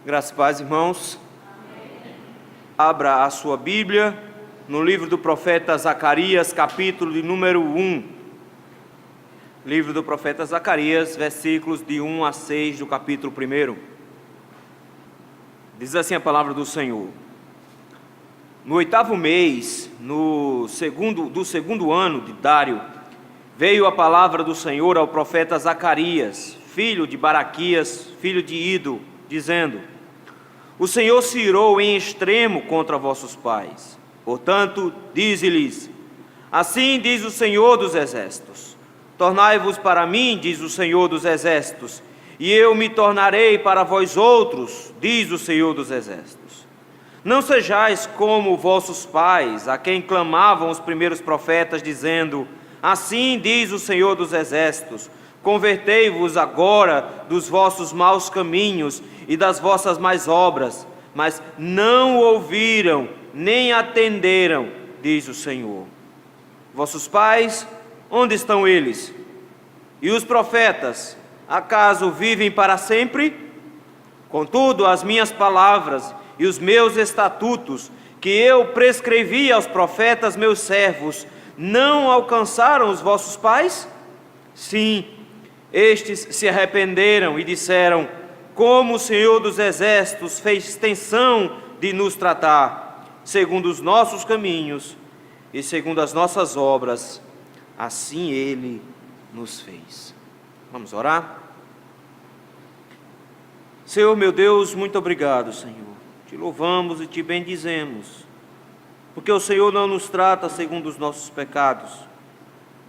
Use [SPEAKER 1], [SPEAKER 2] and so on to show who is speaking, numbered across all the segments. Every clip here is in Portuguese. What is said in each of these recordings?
[SPEAKER 1] Graças e paz, irmãos. Abra a sua Bíblia no livro do profeta Zacarias, capítulo de número 1. Livro do profeta Zacarias, versículos de 1 a 6 do capítulo 1. Diz assim a palavra do Senhor: No 8º mês, do segundo ano de Dário, veio a palavra do Senhor ao profeta Zacarias, filho de Baraquias, filho de Ido, dizendo: O Senhor se irou em extremo contra vossos pais. Portanto, dize-lhes: Assim diz o Senhor dos Exércitos: Tornai-vos para mim, diz o Senhor dos Exércitos, e eu me tornarei para vós outros, diz o Senhor dos Exércitos. Não sejais como vossos pais, a quem clamavam os primeiros profetas, dizendo: Assim diz o Senhor dos Exércitos: Convertei-vos agora dos vossos maus caminhos e das vossas más obras. Mas não ouviram, nem atenderam, diz o Senhor. Vossos pais, onde estão eles? E os profetas, acaso vivem para sempre? Contudo, as minhas palavras e os meus estatutos, que eu prescrevi aos profetas meus servos, não alcançaram os vossos pais? Sim, estes se arrependeram e disseram: Como o Senhor dos Exércitos fez extensão de nos tratar, segundo os nossos caminhos e segundo as nossas obras, assim Ele nos fez. Vamos orar? Senhor meu Deus, muito obrigado, Senhor. Te louvamos e te bendizemos, porque o Senhor não nos trata segundo os nossos pecados,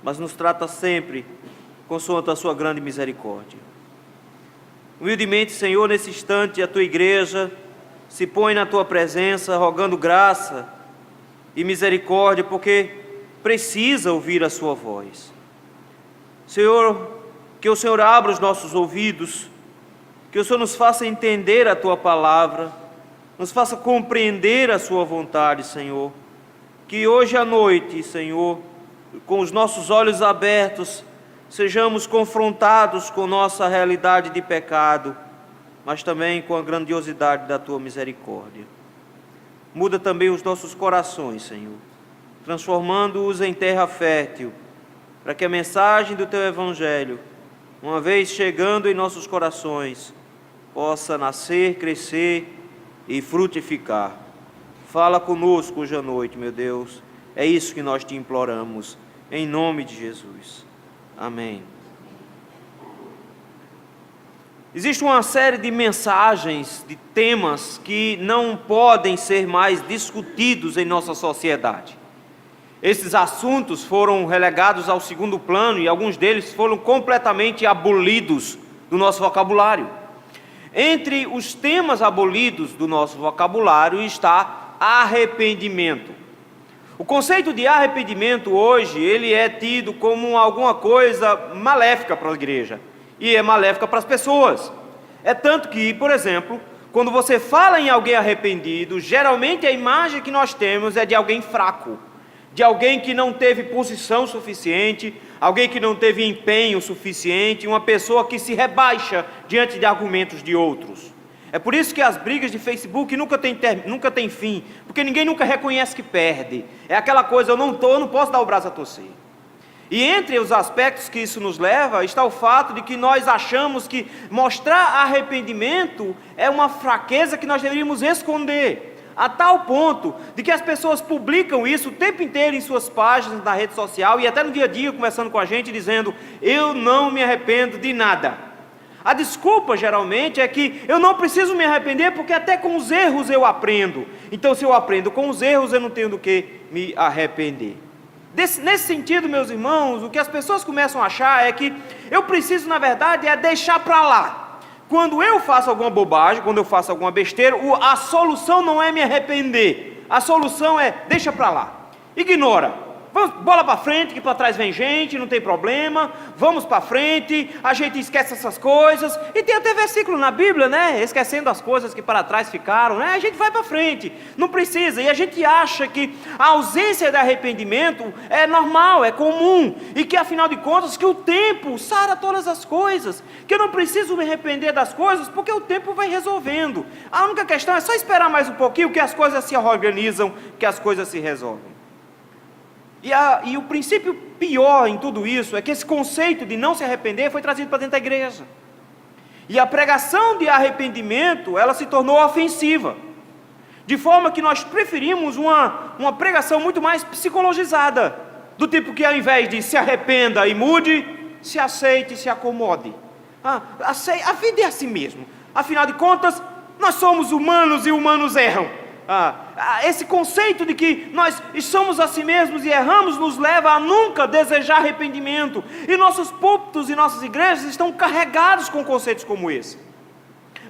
[SPEAKER 1] mas nos trata sempre consoante a sua grande misericórdia. Humildemente, Senhor, nesse instante a tua igreja se põe na tua presença, rogando graça e misericórdia, porque precisa ouvir a sua voz. Senhor, que o Senhor abra os nossos ouvidos, que o Senhor nos faça entender a tua palavra, nos faça compreender a sua vontade, Senhor. Que hoje à noite, Senhor, com os nossos olhos abertos, sejamos confrontados com nossa realidade de pecado, mas também com a grandiosidade da tua misericórdia. Muda também os nossos corações, Senhor, transformando-os em terra fértil, para que a mensagem do teu evangelho, uma vez chegando em nossos corações, possa nascer, crescer e frutificar. Fala conosco hoje à noite, meu Deus. É isso que nós te imploramos, em nome de Jesus. Amém. Existe uma série de mensagens, de temas que não podem ser mais discutidos em nossa sociedade. Esses assuntos foram relegados ao segundo plano e alguns deles foram completamente abolidos do nosso vocabulário. Entre os temas abolidos do nosso vocabulário está arrependimento. O conceito de arrependimento hoje, ele é tido como alguma coisa maléfica para a igreja e é maléfica para as pessoas. É tanto que, por exemplo, quando você fala em alguém arrependido, geralmente a imagem que nós temos é de alguém fraco, de alguém que não teve posição suficiente, alguém que não teve empenho suficiente, uma pessoa que se rebaixa diante de argumentos de outros. É por isso que as brigas de Facebook nunca tem fim, porque ninguém nunca reconhece que perde. É aquela coisa: eu não posso dar o braço a torcer. E entre os aspectos que isso nos leva, está o fato de que nós achamos que mostrar arrependimento é uma fraqueza que nós deveríamos esconder, a tal ponto de que as pessoas publicam isso o tempo inteiro em suas páginas, na rede social e até no dia a dia, conversando com a gente, dizendo: eu não me arrependo de nada. A desculpa geralmente é que eu não preciso me arrepender porque até com os erros eu aprendo. Então, se eu aprendo com os erros, eu não tenho do que me arrepender. Nesse sentido, meus irmãos, o que as pessoas começam a achar é que eu preciso, na verdade, deixar para lá. Quando eu faço alguma bobagem, quando eu faço alguma besteira, a solução não é me arrepender. A solução é: deixa para lá, ignora. vamos, bola para frente, que para trás vem gente, não tem problema, vamos para frente, a gente esquece essas coisas, e tem até versículo na Bíblia, né, esquecendo as coisas que para trás ficaram, né, a gente vai para frente, não precisa, e a gente acha que a ausência de arrependimento é normal, é comum, e que afinal de contas, que o tempo sara todas as coisas, que eu não preciso me arrepender das coisas, porque o tempo vai resolvendo, a única questão é só esperar mais um pouquinho, que as coisas se organizam, que as coisas se resolvem. E o princípio pior em tudo isso é que esse conceito de não se arrepender foi trazido para dentro da igreja. E a pregação de arrependimento, ela se tornou ofensiva. De forma que nós preferimos uma pregação muito mais psicologizada. Do tipo que ao invés de se arrependa e mude, se aceite e se acomode. A vida é assim mesmo. Afinal de contas, nós somos humanos e humanos erram. Esse conceito de que nós somos assim mesmos e erramos nos leva a nunca desejar arrependimento, e nossos púlpitos e nossas igrejas estão carregados com conceitos como esse.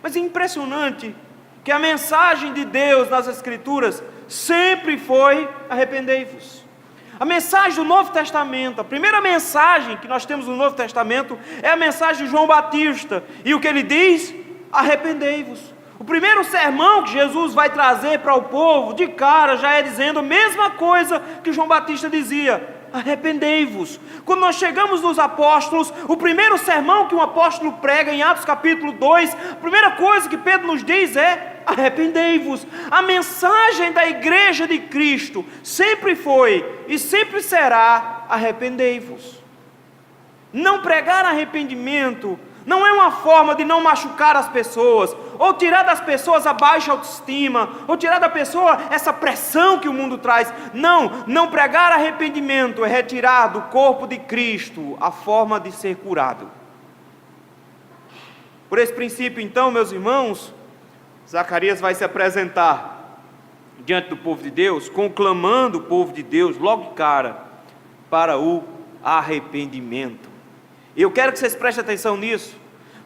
[SPEAKER 1] Mas é impressionante que a mensagem de Deus nas Escrituras sempre foi: arrependei-vos. A mensagem do Novo Testamento, a primeira mensagem que nós temos no Novo Testamento é a mensagem de João Batista, e o que ele diz? Arrependei-vos. O primeiro sermão que Jesus vai trazer para o povo, de cara, já é dizendo a mesma coisa que João Batista dizia: arrependei-vos. Quando nós chegamos nos apóstolos, o primeiro sermão que um apóstolo prega em Atos capítulo 2, a primeira coisa que Pedro nos diz é: arrependei-vos. A mensagem da igreja de Cristo sempre foi e sempre será: arrependei-vos. Não pregar arrependimento não é uma forma de não machucar as pessoas, ou tirar das pessoas a baixa autoestima, ou tirar da pessoa essa pressão que o mundo traz. Não pregar arrependimento é retirar do corpo de Cristo a forma de ser curado. Por esse princípio, então, meus irmãos, Zacarias vai se apresentar diante do povo de Deus, conclamando o povo de Deus logo de cara para o arrependimento. E eu quero que vocês prestem atenção nisso,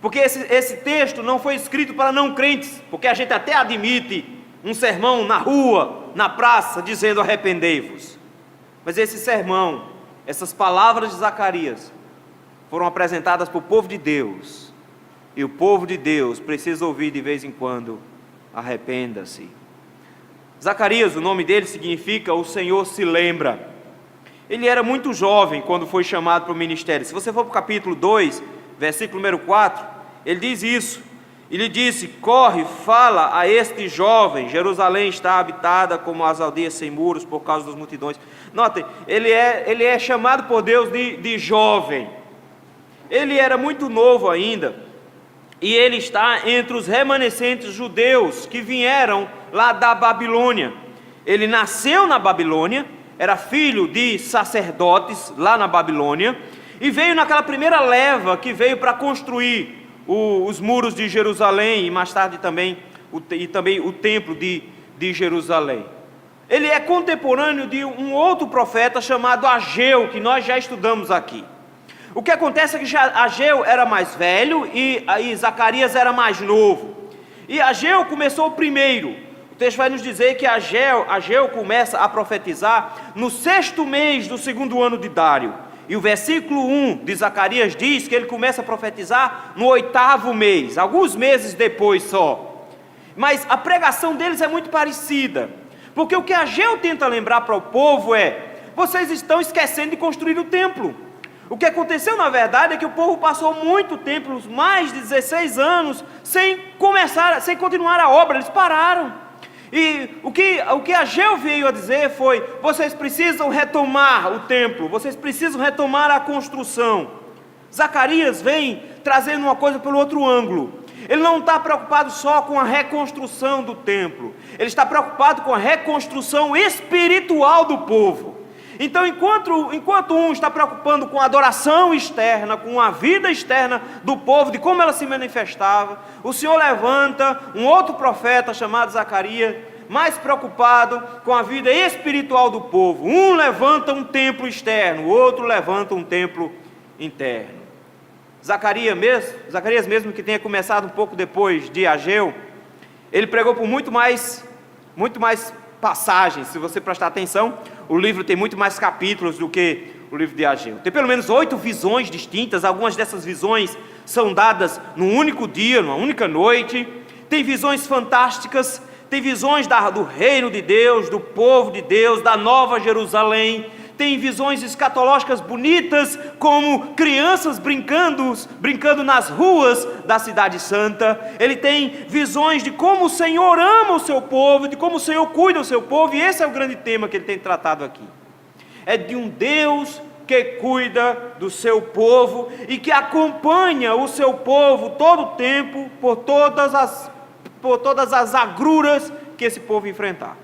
[SPEAKER 1] porque esse texto não foi escrito para não crentes, porque a gente até admite um sermão na rua, na praça, dizendo arrependei-vos. Mas esse sermão, essas palavras de Zacarias, foram apresentadas para o povo de Deus, e o povo de Deus precisa ouvir de vez em quando: arrependa-se. Zacarias, o nome dele significa o Senhor se lembra. Ele era muito jovem quando foi chamado para o ministério. Se você for para o capítulo 2, versículo número 4, ele diz isso. Ele disse: corre, fala a este jovem, Jerusalém está habitada como as aldeias sem muros por causa das multidões. Notem, ele é chamado por Deus de jovem. Ele era muito novo ainda, e ele está entre os remanescentes judeus que vieram lá da Babilônia. Ele nasceu na Babilônia, era filho de sacerdotes lá na Babilônia, e veio naquela primeira leva que veio para construir os muros de Jerusalém, e mais tarde também o templo de Jerusalém. Ele é contemporâneo de um outro profeta chamado Ageu, que nós já estudamos aqui. O que acontece é que Ageu era mais velho e Zacarias era mais novo, e Ageu começou primeiro. O texto vai nos dizer que Ageu começa a profetizar no 6º mês do 2º ano de Dário. E o versículo 1 de Zacarias diz que ele começa a profetizar no 8º mês, alguns meses depois só. Mas a pregação deles é muito parecida, porque o que Ageu tenta lembrar para o povo é: vocês estão esquecendo de construir o templo. O que aconteceu na verdade é que o povo passou muito tempo, mais de 16 anos, sem continuar a obra, eles pararam. E o que Ageu veio a dizer foi: vocês precisam retomar o templo, vocês precisam retomar a construção. Zacarias vem trazendo uma coisa pelo outro ângulo. Ele não está preocupado só com a reconstrução do templo, ele está preocupado com a reconstrução espiritual do povo. Então, enquanto um está preocupando com a adoração externa, com a vida externa do povo, de como ela se manifestava, o Senhor levanta um outro profeta chamado Zacarias, mais preocupado com a vida espiritual do povo. Um levanta um templo externo, o outro levanta um templo interno. Zacarias mesmo, que tenha começado um pouco depois de Ageu, ele pregou por muito mais passagens. Se você prestar atenção, o livro tem muito mais capítulos do que o livro de Ageu. Tem pelo menos 8 visões distintas. Algumas dessas visões são dadas num único dia, numa única noite. Tem visões fantásticas, tem visões do reino de Deus, do povo de Deus, da nova Jerusalém. Tem visões escatológicas bonitas, como crianças brincando nas ruas da cidade santa. Ele tem visões de como o Senhor ama o seu povo, de como o Senhor cuida do seu povo, e esse é o grande tema que ele tem tratado aqui. É de um Deus que cuida do seu povo e que acompanha o seu povo todo o tempo, por todas as agruras que esse povo enfrentar.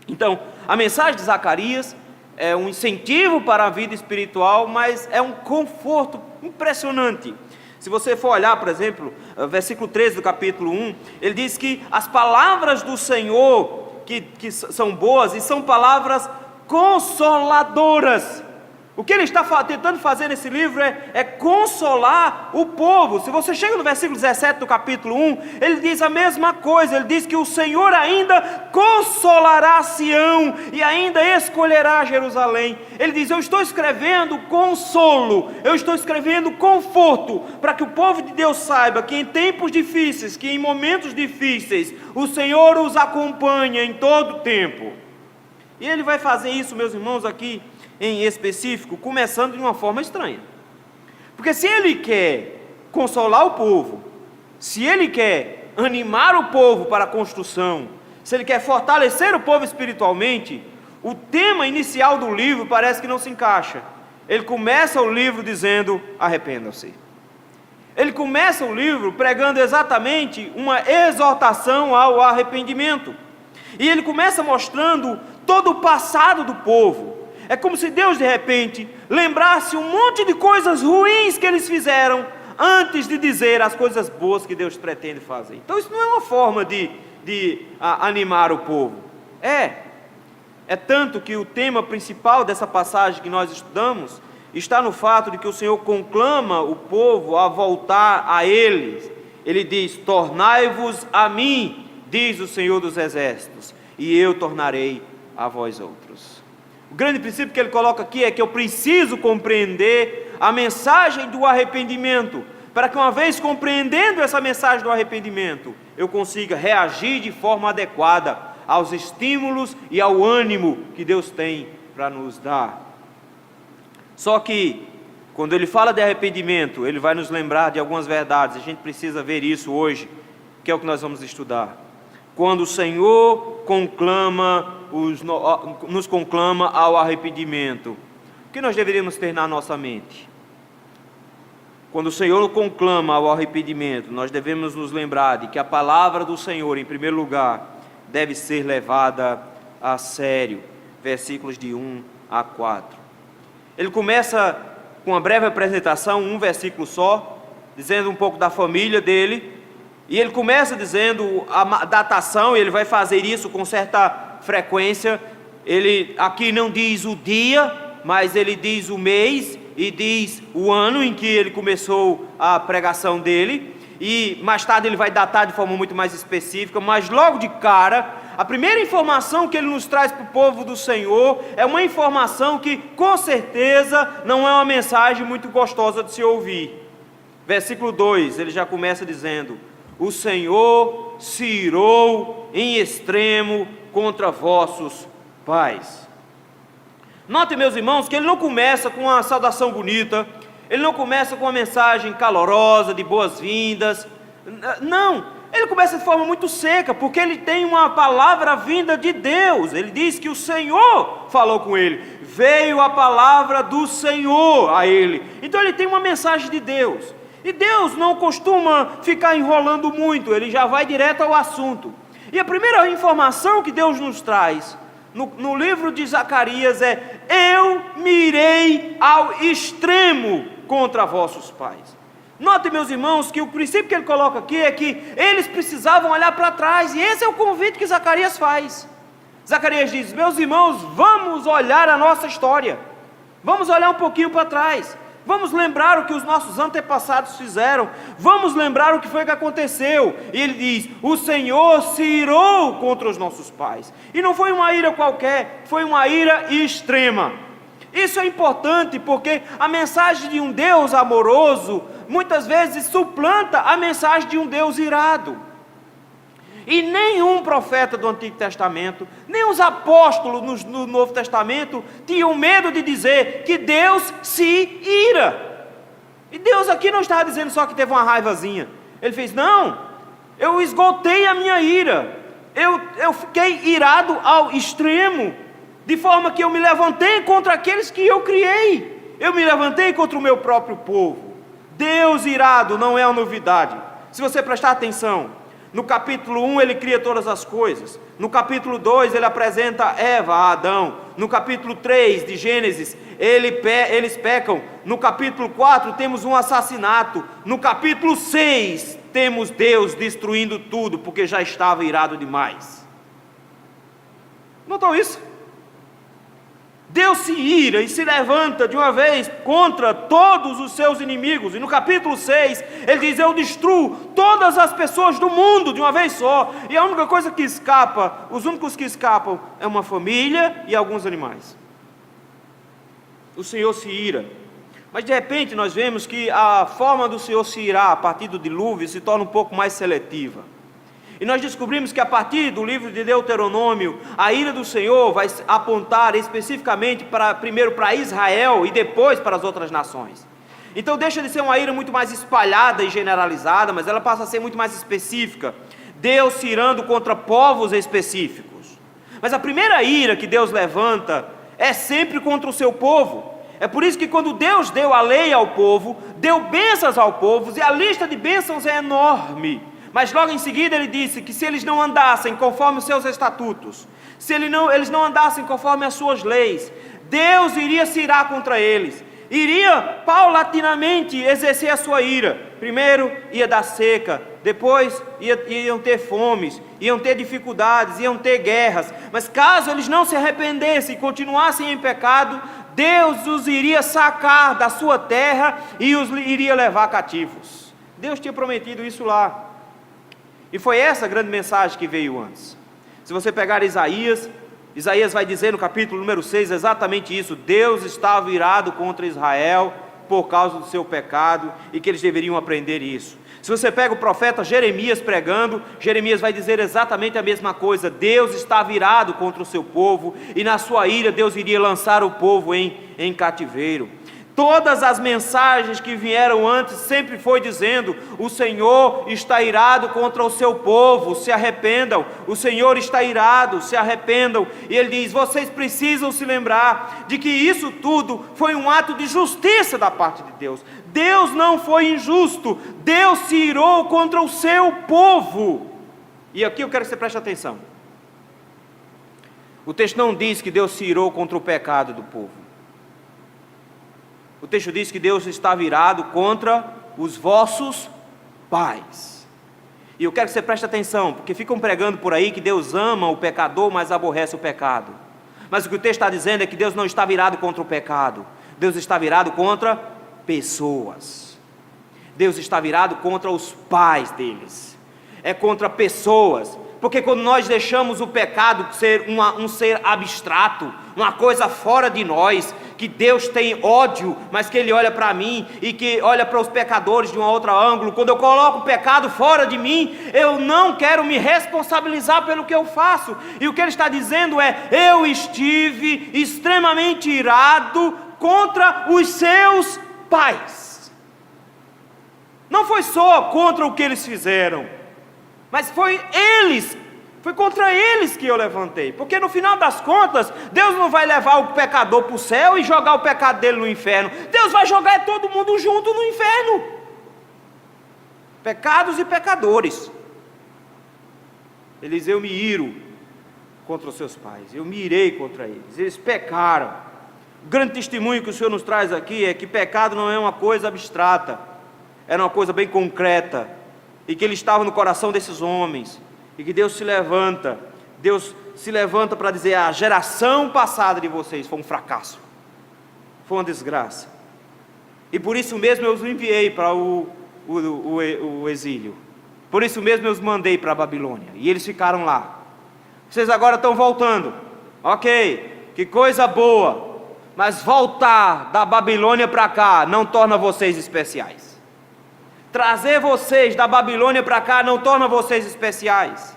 [SPEAKER 1] Então, a mensagem de Zacarias é um incentivo para a vida espiritual, mas é um conforto impressionante. Se você for olhar, por exemplo, versículo 13 do capítulo 1, ele diz que as palavras do Senhor, que são boas, e são palavras consoladoras. O que ele está tentando fazer nesse livro é consolar o povo. Se você chega no versículo 17 do capítulo 1, ele diz a mesma coisa. Ele diz que o Senhor ainda consolará Sião e ainda escolherá Jerusalém. Ele diz: eu estou escrevendo consolo, eu estou escrevendo conforto, para que o povo de Deus saiba que em tempos difíceis, que em momentos difíceis, o Senhor os acompanha em todo o tempo. E ele vai fazer isso, meus irmãos, aqui em específico, começando de uma forma estranha. Porque se ele quer consolar o povo, se ele quer animar o povo para a construção, se ele quer fortalecer o povo espiritualmente, o tema inicial do livro parece que não se encaixa. Ele começa o livro dizendo: arrependam-se. Ele começa o livro pregando exatamente uma exortação ao arrependimento. E ele começa mostrando todo o passado do povo. É como se Deus de repente lembrasse um monte de coisas ruins que eles fizeram antes de dizer as coisas boas que Deus pretende fazer. Então isso não é uma forma de animar o povo. É tanto que o tema principal dessa passagem que nós estudamos está no fato de que o Senhor conclama o povo a voltar a eles. Ele diz: tornai-vos a mim, diz o Senhor dos Exércitos, e eu tornarei a vós outros. O grande princípio que ele coloca aqui é que eu preciso compreender a mensagem do arrependimento, para que uma vez compreendendo essa mensagem do arrependimento, eu consiga reagir de forma adequada aos estímulos e ao ânimo que Deus tem para nos dar. Só que, quando ele fala de arrependimento, ele vai nos lembrar de algumas verdades. A gente precisa ver isso hoje, que é o que nós vamos estudar. Quando o Senhor nos conclama ao arrependimento, o que nós deveríamos ter na nossa mente? Quando o Senhor conclama ao arrependimento, nós devemos nos lembrar de que a palavra do Senhor, em primeiro lugar, deve ser levada a sério. Versículos de 1 a 4. Ele começa com uma breve apresentação, um versículo só, dizendo um pouco da família dele. E ele começa dizendo a datação, e ele vai fazer isso com certa frequência. Ele aqui não diz o dia, mas ele diz o mês e diz o ano em que ele começou a pregação dele. E mais tarde ele vai datar de forma muito mais específica, mas logo de cara, a primeira informação que ele nos traz para o povo do Senhor é uma informação que com certeza não é uma mensagem muito gostosa de se ouvir. Versículo 2, ele já começa dizendo: o Senhor se irou em extremo contra vossos pais. Notem, meus irmãos, que ele não começa com uma saudação bonita, ele não começa com uma mensagem calorosa, de boas-vindas. Não, ele começa de forma muito seca, porque ele tem uma palavra vinda de Deus. Ele diz que o Senhor falou com ele, veio a palavra do Senhor a ele. Então ele tem uma mensagem de Deus. E Deus não costuma ficar enrolando muito, ele já vai direto ao assunto. E a primeira informação que Deus nos traz no livro de Zacarias é: eu me irei ao extremo contra vossos pais. Notem, meus irmãos, que o princípio que ele coloca aqui é que eles precisavam olhar para trás, e esse é o convite que Zacarias faz. Zacarias diz: meus irmãos, vamos olhar a nossa história, vamos olhar um pouquinho para trás. Vamos lembrar o que os nossos antepassados fizeram. Vamos lembrar o que foi que aconteceu. E ele diz: o Senhor se irou contra os nossos pais. E não foi uma ira qualquer, foi uma ira extrema. Isso é importante porque a mensagem de um Deus amoroso muitas vezes suplanta a mensagem de um Deus irado. E nenhum profeta do Antigo Testamento, nem os apóstolos no Novo Testamento tinham medo de dizer que Deus se ira. E Deus aqui não estava dizendo só que teve uma raivazinha. Ele fez: não, eu esgotei a minha ira, eu fiquei irado ao extremo, de forma que eu me levantei contra aqueles que eu criei, eu me levantei contra o meu próprio povo. Deus irado não é uma novidade. Se você prestar atenção, no capítulo 1 ele cria todas as coisas. No capítulo 2 ele apresenta Eva a Adão. No capítulo 3 de Gênesis eles pecam. No capítulo 4 temos um assassinato. No capítulo 6 temos Deus destruindo tudo, porque já estava irado demais. Notou isso? Deus se ira e se levanta de uma vez contra todos os seus inimigos. E no capítulo 6, ele diz: eu destruo todas as pessoas do mundo de uma vez só. E a única coisa que escapa, os únicos que escapam, é uma família e alguns animais. O Senhor se ira. Mas de repente nós vemos que a forma do Senhor se irar a partir do dilúvio se torna um pouco mais seletiva. E nós descobrimos que a partir do livro de Deuteronômio, a ira do Senhor vai apontar especificamente primeiro para Israel e depois para as outras nações. Então deixa de ser uma ira muito mais espalhada e generalizada, mas ela passa a ser muito mais específica. Deus se irando contra povos específicos. Mas a primeira ira que Deus levanta é sempre contra o seu povo. É por isso que quando Deus deu a lei ao povo, deu bênçãos ao povo, e a lista de bênçãos é enorme. Mas logo em seguida ele disse que se eles não andassem conforme os seus estatutos, se eles não andassem conforme as suas leis, Deus iria se irar contra eles, iria paulatinamente exercer a sua ira. Primeiro ia dar seca, depois iam ter fomes, iam ter dificuldades, iam ter guerras. Mas caso eles não se arrependessem e continuassem em pecado, Deus os iria sacar da sua terra e os iria levar cativos. Deus tinha prometido isso lá. E foi essa a grande mensagem que veio antes. Se você pegar Isaías vai dizer no capítulo número 6 exatamente isso: Deus estava irado contra Israel por causa do seu pecado e que eles deveriam aprender isso. Se você pega o profeta Jeremias pregando, Jeremias vai dizer exatamente a mesma coisa: Deus estava irado contra o seu povo e na sua ira Deus iria lançar o povo em cativeiro. Todas as mensagens que vieram antes sempre foi dizendo: o Senhor está irado contra o seu povo, se arrependam. O Senhor está irado, se arrependam. E ele diz: vocês precisam se lembrar de que isso tudo foi um ato de justiça da parte de Deus. Deus não foi injusto, Deus se irou contra o seu povo. E aqui eu quero que você preste atenção. O texto não diz que Deus se irou contra o pecado do povo. O texto diz que Deus está irado contra os vossos pais. E eu quero que você preste atenção, porque ficam pregando por aí que Deus ama o pecador, mas aborrece o pecado. Mas o que o texto está dizendo é que Deus não está virado contra o pecado. Deus está virado contra pessoas. Deus está virado contra os pais deles. É contra pessoas. Porque quando nós deixamos o pecado ser um ser abstrato, uma coisa fora de nós, que Deus tem ódio, mas que Ele olha para mim e que olha para os pecadores de um outro ângulo. Quando eu coloco o pecado fora de mim, eu não quero me responsabilizar pelo que eu faço. E o que Ele está dizendo é: eu estive extremamente irado contra os seus pais. Não foi só contra o que eles fizeram, mas foi contra eles que eu levantei. Porque no final das contas, Deus não vai levar o pecador para o céu e jogar o pecado dele no inferno. Deus vai jogar todo mundo junto no inferno. Pecados e pecadores. Ele diz: eu me iro contra os seus pais, eu me irei contra eles, eles pecaram. O grande testemunho que o Senhor nos traz aqui é que pecado não é uma coisa abstrata, era uma coisa bem concreta, e que Ele estava no coração desses homens, e que Deus se levanta para dizer: a geração passada de vocês foi um fracasso, foi uma desgraça. E por isso mesmo eu os enviei para o exílio. Por isso mesmo eu os mandei para a Babilônia. E eles ficaram lá. Vocês agora estão voltando. Ok, que coisa boa. Mas voltar da Babilônia para cá não torna vocês especiais. Trazer vocês da Babilônia para cá não torna vocês especiais.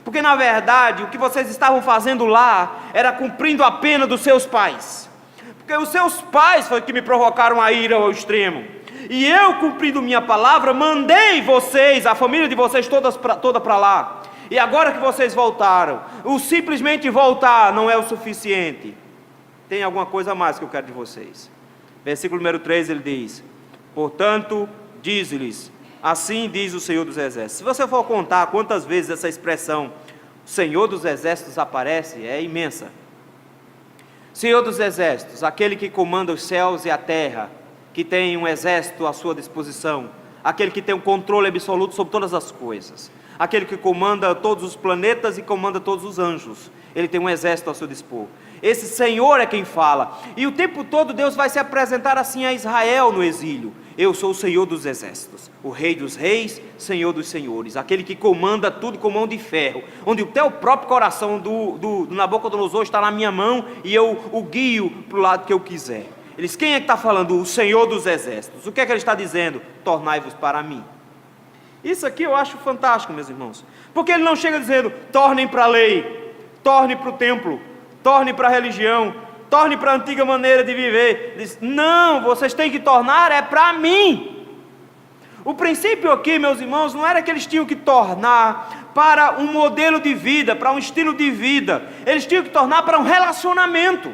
[SPEAKER 1] Porque na verdade o que vocês estavam fazendo lá era cumprindo a pena dos seus pais. Porque os seus pais foi que me provocaram a ira ao extremo. E eu, cumprindo minha palavra, mandei vocês, a família de vocês toda para lá. E agora que vocês voltaram, o simplesmente voltar não é o suficiente. Tem alguma coisa a mais que eu quero de vocês. Versículo número 3 ele diz: portanto, diz-lhes, assim diz o Senhor dos Exércitos. Se você for contar quantas vezes essa expressão Senhor dos Exércitos aparece, é imensa. Senhor dos Exércitos, aquele que comanda os céus e a terra, que tem um exército à sua disposição, aquele que tem um controle absoluto sobre todas as coisas, aquele que comanda todos os planetas e comanda todos os anjos, ele tem um exército a seu dispor. Esse Senhor é quem fala, e o tempo todo Deus vai se apresentar assim a Israel no exílio: eu sou o Senhor dos Exércitos, o Rei dos Reis, Senhor dos Senhores, aquele que comanda tudo com mão de ferro, onde até o próprio coração do Nabucodonosor está na minha mão, e eu o guio para o lado que eu quiser. Eles, quem é que está falando? O Senhor dos Exércitos. O que é que ele está dizendo? Tornai-vos para mim. Isso aqui eu acho fantástico, meus irmãos, porque ele não chega dizendo: tornem para a lei, torne para o templo, torne para a religião, torne para a antiga maneira de viver. Ele diz: não, vocês têm que tornar é para mim. O princípio aqui, meus irmãos, não era que eles tinham que tornar para um modelo de vida, para um estilo de vida, eles tinham que tornar para um relacionamento.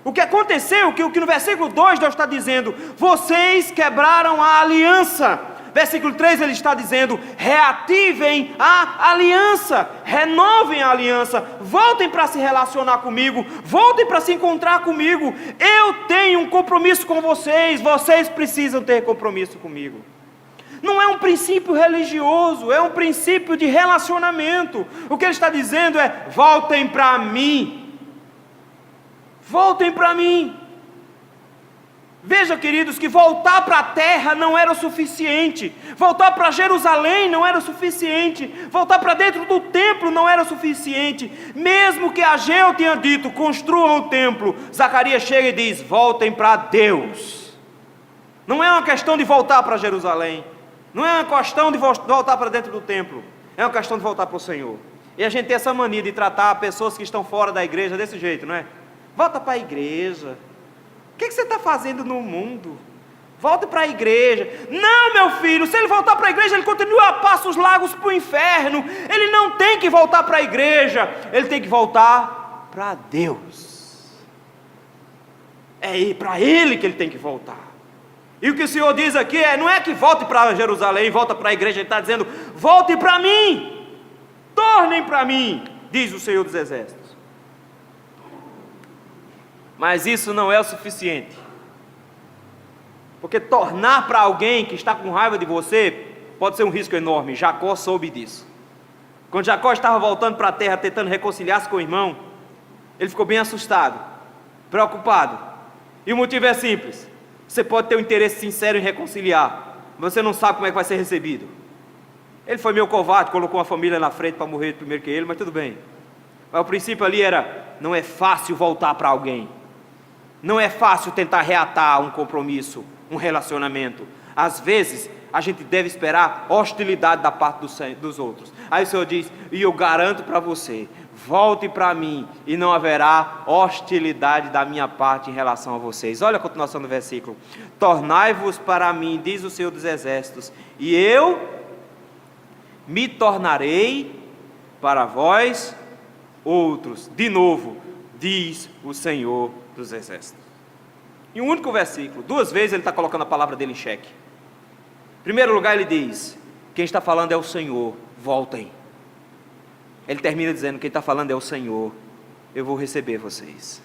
[SPEAKER 1] O que aconteceu, que no versículo 2 Deus está dizendo: vocês quebraram a aliança. Versículo 3 ele está dizendo: reativem a aliança, renovem a aliança, voltem para se relacionar comigo, voltem para se encontrar comigo. Eu tenho um compromisso com vocês, vocês precisam ter compromisso comigo. Não é um princípio religioso, é um princípio de relacionamento. O que ele está dizendo é: voltem para mim. Voltem para mim. Veja, queridos, que voltar para a terra não era o suficiente, voltar para Jerusalém não era o suficiente, voltar para dentro do templo não era o suficiente. Mesmo que Ageu tenha dito: construam o templo, Zacarias chega e diz: voltem para Deus. Não é uma questão de voltar para Jerusalém, não é uma questão de voltar para dentro do templo, é uma questão de voltar para o Senhor. E a gente tem essa mania de tratar pessoas que estão fora da igreja desse jeito, não é? Volta para a igreja. O que você está fazendo no mundo? Volta para a igreja. Não, meu filho, se ele voltar para a igreja, ele continua a passos largos para o inferno. Ele não tem que voltar para a igreja, ele tem que voltar para Deus. É para Ele que ele tem que voltar. E o que o Senhor diz aqui não é que volte para Jerusalém, volta para a igreja. Ele está dizendo: volte para mim, tornem para mim, diz o Senhor dos Exércitos. Mas isso não é o suficiente, porque tornar para alguém que está com raiva de você pode ser um risco enorme. Jacó soube disso. Quando Jacó estava voltando para a terra, tentando reconciliar-se com o irmão, ele ficou bem assustado, preocupado. E o motivo é simples: você pode ter um interesse sincero em reconciliar, você não sabe como é que vai ser recebido. Ele foi meio covarde, colocou a família na frente para morrer primeiro que ele, mas tudo bem. Mas o princípio ali era: não é fácil voltar para alguém, não é fácil tentar reatar um compromisso, um relacionamento. Às vezes a gente deve esperar hostilidade da parte dos outros. Aí o Senhor diz: e eu garanto para você, volte para mim e não haverá hostilidade da minha parte em relação a vocês. Olha a continuação do versículo: tornai-vos para mim, diz o Senhor dos Exércitos, e eu me tornarei para vós outros. De novo, diz o Senhor dos Exércitos. Em um único versículo, 2 vezes ele está colocando a palavra dele em xeque. Em primeiro lugar ele diz: quem está falando é o Senhor, voltem. Ele termina dizendo: quem está falando é o Senhor, eu vou receber vocês.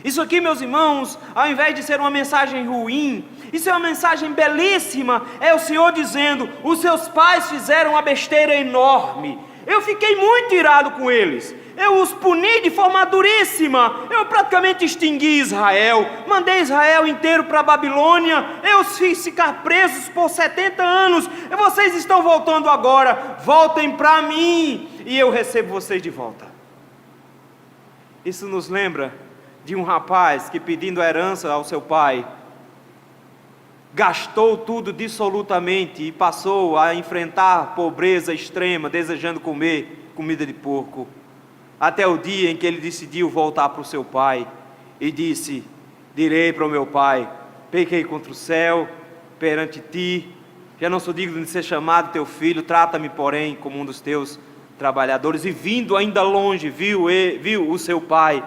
[SPEAKER 1] Isso aqui, meus irmãos, ao invés de ser uma mensagem ruim, isso é uma mensagem belíssima. É o Senhor dizendo: os seus pais fizeram uma besteira enorme, Eu fiquei muito irado com eles. Eu os puni de forma duríssima. Eu praticamente extingui Israel. Mandei Israel inteiro para a Babilônia. Eu os fiz ficar presos por 70 anos. E vocês estão voltando agora. Voltem para mim e eu recebo vocês de volta. Isso nos lembra de um rapaz que, pedindo herança ao seu pai, gastou tudo dissolutamente e passou a enfrentar pobreza extrema, desejando comer comida de porco, até o dia em que ele decidiu voltar para o seu pai e disse: direi para o meu pai, pequei contra o céu, perante ti, já não sou digno de ser chamado teu filho, trata-me porém como um dos teus trabalhadores. E vindo ainda longe, viu o seu pai,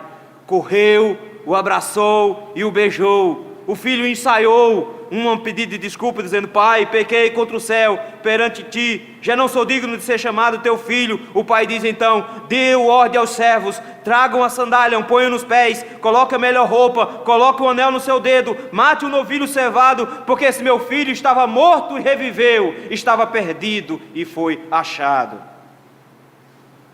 [SPEAKER 1] correu, o abraçou e o beijou. O filho ensaiou um pedido de desculpa, dizendo: pai, pequei contra o céu, perante ti, já não sou digno de ser chamado teu filho. O pai diz então: deu ordem aos servos, tragam a sandália, ponham nos pés, coloque a melhor roupa, coloque o anel no seu dedo, mate o novilho cevado, porque esse meu filho estava morto e reviveu, estava perdido e foi achado.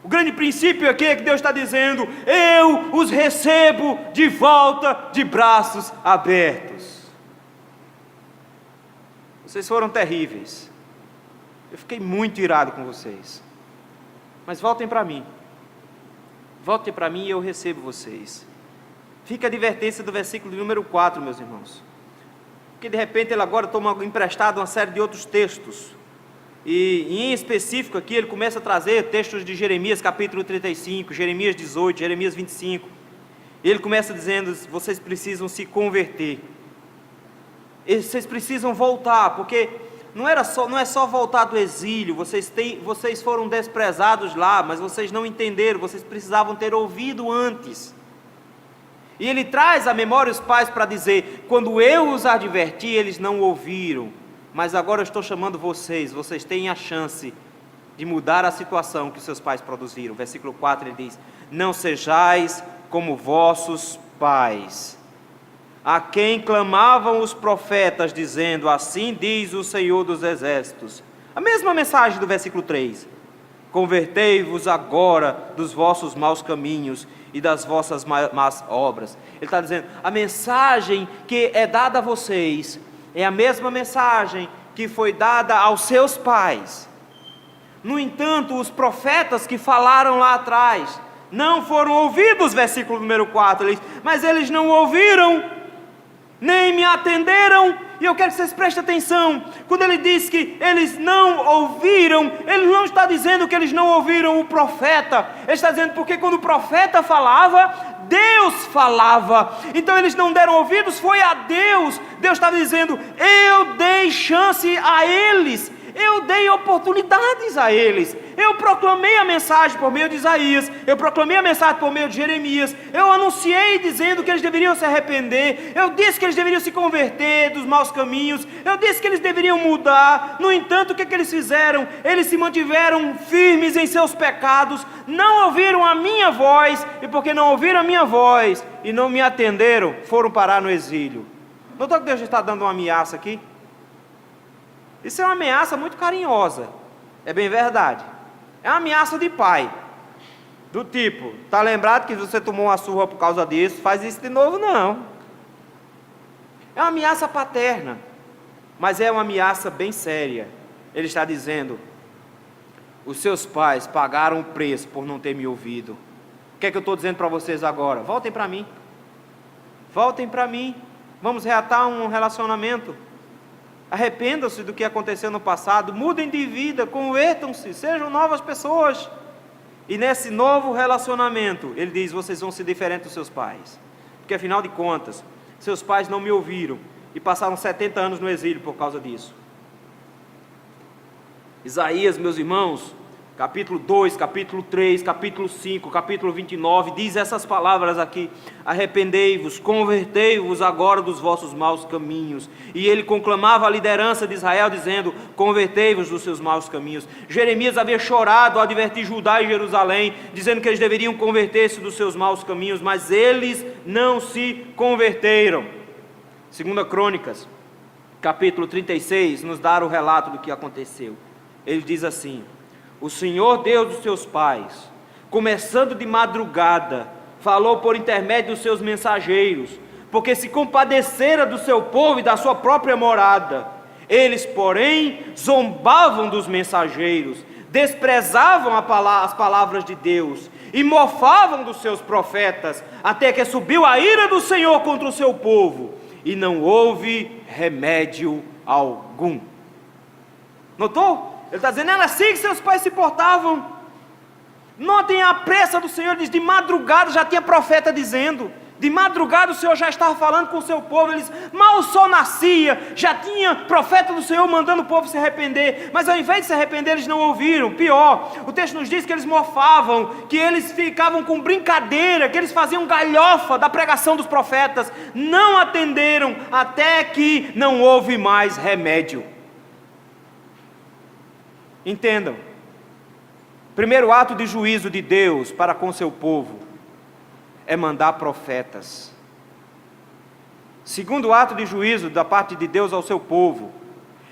[SPEAKER 1] O grande princípio aqui é que Deus está dizendo: eu os recebo de volta de braços abertos. Vocês foram terríveis. Eu fiquei muito irado com vocês. Mas voltem para mim. Voltem para mim e eu recebo vocês. Fica a advertência do versículo número 4, meus irmãos. Porque de repente ele agora toma emprestado uma série de outros textos. E em específico aqui ele começa a trazer textos de Jeremias capítulo 35, Jeremias 18, Jeremias 25. E ele começa dizendo: vocês precisam se converter. Vocês precisam voltar, porque não é só voltar do exílio. Vocês foram desprezados lá, mas vocês não entenderam, vocês precisavam ter ouvido antes. E ele traz à memória os pais para dizer: quando eu os adverti, eles não ouviram, mas agora eu estou chamando vocês têm a chance de mudar a situação que seus pais produziram. Versículo 4 ele diz: não sejais como vossos pais, a quem clamavam os profetas, dizendo: assim diz o Senhor dos Exércitos. A mesma mensagem do versículo 3: convertei-vos agora dos vossos maus caminhos e das vossas más obras. Ele está dizendo: a mensagem que é dada a vocês é a mesma mensagem que foi dada aos seus pais. No entanto, os profetas que falaram lá atrás não foram ouvidos, versículo número 4, mas eles não ouviram, nem me atenderam. E eu quero que vocês prestem atenção, quando ele diz que eles não ouviram, ele não está dizendo que eles não ouviram o profeta, ele está dizendo porque quando o profeta falava, Deus falava. Então eles não deram ouvidos, foi a Deus. Deus estava dizendo: eu dei chance a eles, eu dei oportunidades a eles, eu proclamei a mensagem por meio de Isaías, eu proclamei a mensagem por meio de Jeremias, eu anunciei dizendo que eles deveriam se arrepender, eu disse que eles deveriam se converter dos maus caminhos, eu disse que eles deveriam mudar. No entanto, o que eles fizeram? Eles se mantiveram firmes em seus pecados, não ouviram a minha voz, e porque não ouviram a minha voz e não me atenderam, foram parar no exílio. Notou que Deus está dando uma ameaça aqui? Isso é uma ameaça muito carinhosa, é bem verdade. É uma ameaça de pai, do tipo: está lembrado que você tomou uma surra por causa disso, faz isso de novo não. É uma ameaça paterna, mas é uma ameaça bem séria. Ele está dizendo: os seus pais pagaram o preço por não ter me ouvido. O que é que eu estou dizendo para vocês agora? Voltem para mim, voltem para mim, vamos reatar um relacionamento. Arrependam-se do que aconteceu no passado, mudem de vida, convertam-se, sejam novas pessoas. E nesse novo relacionamento, ele diz: vocês vão ser diferentes dos seus pais, porque afinal de contas, seus pais não me ouviram e passaram 70 anos no exílio por causa disso. Isaías, meus irmãos, capítulo 2, capítulo 3, capítulo 5, capítulo 29, diz essas palavras aqui: arrependei-vos, convertei-vos agora dos vossos maus caminhos. E ele conclamava a liderança de Israel, dizendo: convertei-vos dos seus maus caminhos. Jeremias havia chorado ao advertir Judá e Jerusalém, dizendo que eles deveriam converter-se dos seus maus caminhos, mas eles não se converteram. 2 Crônicas, capítulo 36, nos dá o relato do que aconteceu. Ele diz assim: O Senhor Deus dos seus pais, começando de madrugada, falou por intermédio dos seus mensageiros, porque se compadecera do seu povo e da sua própria morada. Eles, porém, zombavam dos mensageiros, desprezavam as palavras de Deus e mofavam dos seus profetas, até que subiu a ira do Senhor contra o seu povo, e não houve remédio algum. Notou? Ele está dizendo, era assim que seus pais se portavam. Notem a pressa do Senhor, diz, de madrugada já tinha profeta dizendo, de madrugada o Senhor já estava falando com o seu povo, eles mal o sol nascia, já tinha profeta do Senhor mandando o povo se arrepender, mas ao invés de se arrepender eles não ouviram. Pior, o texto nos diz que eles mofavam, que eles ficavam com brincadeira, que eles faziam galhofa da pregação dos profetas, não atenderam até que não houve mais remédio. Entendam, primeiro ato de juízo de Deus para com seu povo é mandar profetas. Segundo ato de juízo da parte de Deus ao seu povo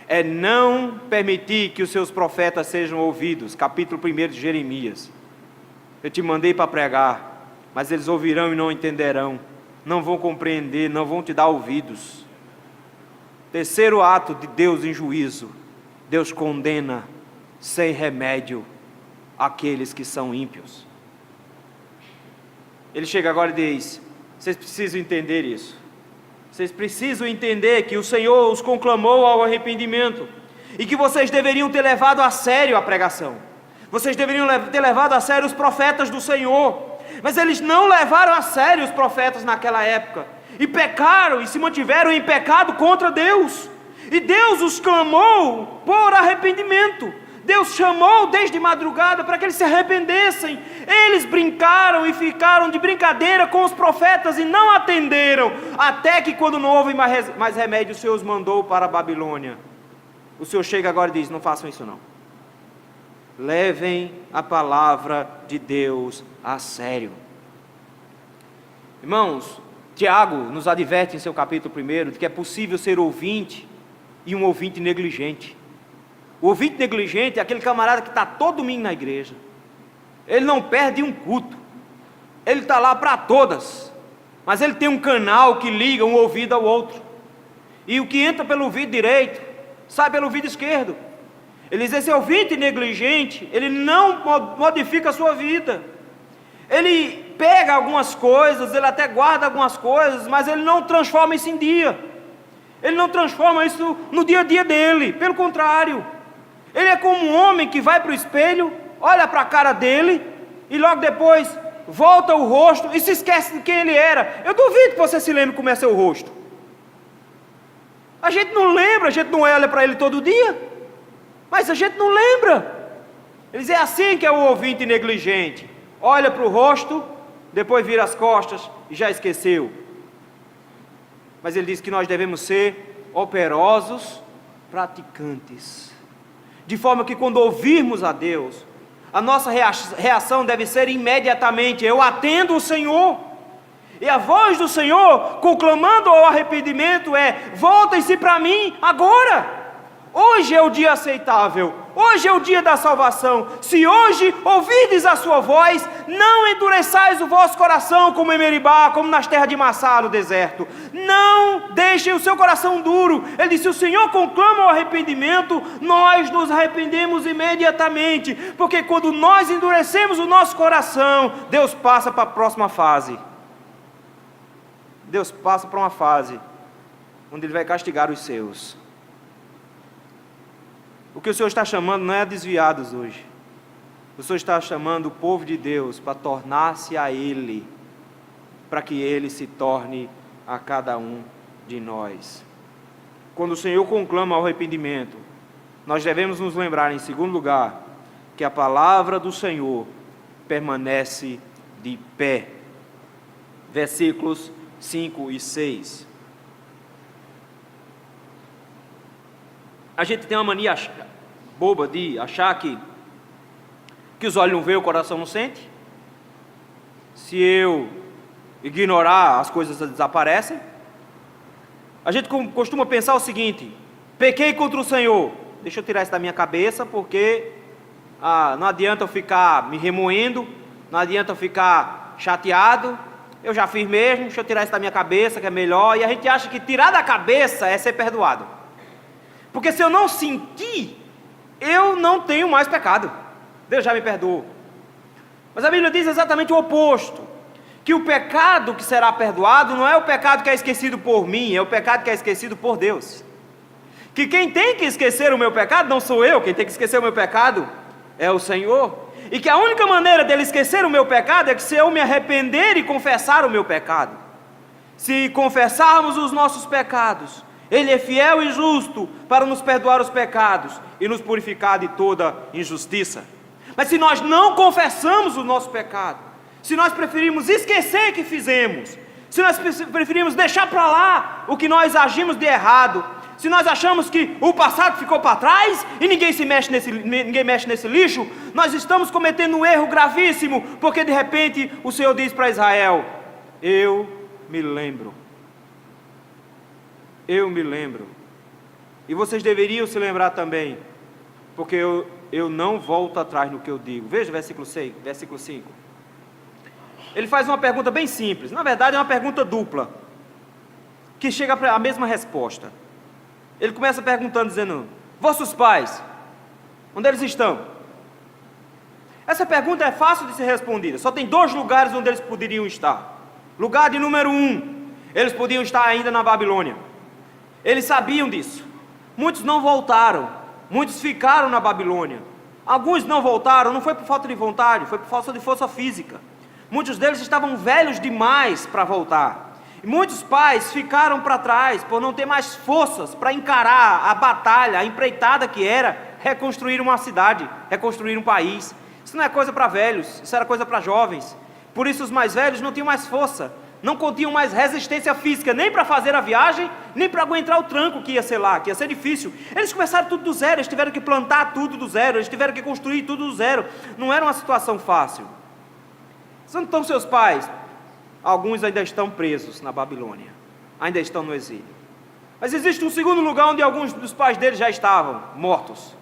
[SPEAKER 1] é não permitir que os seus profetas sejam ouvidos. Capítulo 1 de Jeremias. Eu te mandei para pregar, mas eles ouvirão e não entenderão, não vão compreender, não vão te dar ouvidos. Terceiro ato de Deus em juízo, Deus condena sem remédio aqueles que são ímpios. Ele chega agora e diz, vocês precisam entender isso, vocês precisam entender que o Senhor os conclamou ao arrependimento, e que vocês deveriam ter levado a sério a pregação, vocês deveriam ter levado a sério os profetas do Senhor, mas eles não levaram a sério os profetas naquela época, e pecaram e se mantiveram em pecado contra Deus, e Deus os clamou por arrependimento. Deus chamou desde madrugada para que eles se arrependessem. Eles brincaram e ficaram de brincadeira com os profetas e não atenderam, até que quando não houve mais remédio, o Senhor os mandou para a Babilônia. O Senhor chega agora e diz, não façam isso não. Levem a palavra de Deus a sério. Irmãos, Tiago nos adverte em seu capítulo 1 de que é possível ser ouvinte e um ouvinte negligente. O ouvinte negligente é aquele camarada que está todo domingo na igreja, ele não perde um culto, ele está lá para todas, mas ele tem um canal que liga um ouvido ao outro, e o que entra pelo ouvido direito, sai pelo ouvido esquerdo. Ele diz, esse ouvinte negligente, ele não modifica a sua vida, ele pega algumas coisas, ele até guarda algumas coisas, mas ele não transforma isso em dia, ele não transforma isso no dia a dia dele, pelo contrário, ele é como um homem que vai para o espelho, olha para a cara dele, e logo depois volta o rosto e se esquece de quem ele era. Eu duvido que você se lembre como é seu rosto. A gente não lembra, a gente não olha para ele todo dia, mas a gente não lembra. Ele diz, é assim que é o ouvinte negligente, olha para o rosto, depois vira as costas e já esqueceu. Mas ele diz que nós devemos ser operosos praticantes, de forma que quando ouvirmos a Deus, a nossa reação deve ser imediatamente, eu atendo o Senhor, e a voz do Senhor, conclamando ao arrependimento, é, voltem-se para mim agora, hoje é o dia aceitável, hoje é o dia da salvação, se hoje ouvirdes a sua voz, não endureçais o vosso coração como em Meribá, como nas terras de Massá no deserto, não deixem o seu coração duro. Ele disse, o Senhor conclama o arrependimento, nós nos arrependemos imediatamente, porque quando nós endurecemos o nosso coração, Deus passa para a próxima fase, Deus passa para uma fase, onde Ele vai castigar os seus. O que o Senhor está chamando não é desviados hoje. O Senhor está chamando o povo de Deus para tornar-se a Ele, para que Ele se torne a cada um de nós. Quando o Senhor conclama ao arrependimento, nós devemos nos lembrar, em segundo lugar, que a palavra do Senhor permanece de pé. Versículos 5 e 6. A gente tem uma mania boba de achar que os olhos não veem, o coração não sente. Se eu ignorar, as coisas desaparecem. A gente costuma pensar o seguinte, pequei contra o Senhor, deixa eu tirar isso da minha cabeça, porque não adianta eu ficar me remoendo, não adianta eu ficar chateado, eu já fiz mesmo, deixa eu tirar isso da minha cabeça que é melhor. E a gente acha que tirar da cabeça é ser perdoado, porque se eu não sentir, eu não tenho mais pecado, Deus já me perdoou. Mas a Bíblia diz exatamente o oposto, que o pecado que será perdoado não é o pecado que é esquecido por mim, é o pecado que é esquecido por Deus. Que quem tem que esquecer o meu pecado não sou eu, quem tem que esquecer o meu pecado é o Senhor. E que a única maneira dele esquecer o meu pecado é que se eu me arrepender e confessar o meu pecado. Se confessarmos os nossos pecados, Ele é fiel e justo para nos perdoar os pecados e nos purificar de toda injustiça. Mas se nós não confessamos o nosso pecado, se nós preferimos esquecer que fizemos, se nós preferimos deixar para lá o que nós agimos de errado, se nós achamos que o passado ficou para trás e ninguém mexe nesse lixo, nós estamos cometendo um erro gravíssimo, porque de repente o Senhor diz para Israel: eu me lembro, e vocês deveriam se lembrar também, porque eu não volto atrás no que eu digo. Veja versículo 5. Ele faz uma pergunta bem simples, na verdade é uma pergunta dupla, que chega à mesma resposta. Ele começa perguntando, dizendo: vossos pais, onde eles estão? Essa pergunta é fácil de ser respondida, só tem 2 lugares onde eles poderiam estar. Lugar de número 1, eles podiam estar ainda na Babilônia. Eles sabiam disso. Muitos não voltaram, muitos ficaram na Babilônia. Alguns não voltaram, não foi por falta de vontade, foi por falta de força física. Muitos deles estavam velhos demais para voltar. E muitos pais ficaram para trás por não ter mais forças para encarar a batalha, a empreitada que era reconstruir uma cidade, reconstruir um país. Isso não é coisa para velhos, isso era coisa para jovens. Por isso os mais velhos não tinham mais força, não continham mais resistência física, nem para fazer a viagem, nem para aguentar o tranco que ia ser lá, que ia ser difícil. Eles começaram tudo do zero, eles tiveram que plantar tudo do zero, eles tiveram que construir tudo do zero. Não era uma situação fácil. Onde estão seus pais? Alguns ainda estão presos na Babilônia, ainda estão no exílio. Mas existe um segundo lugar onde alguns dos pais deles já estavam mortos.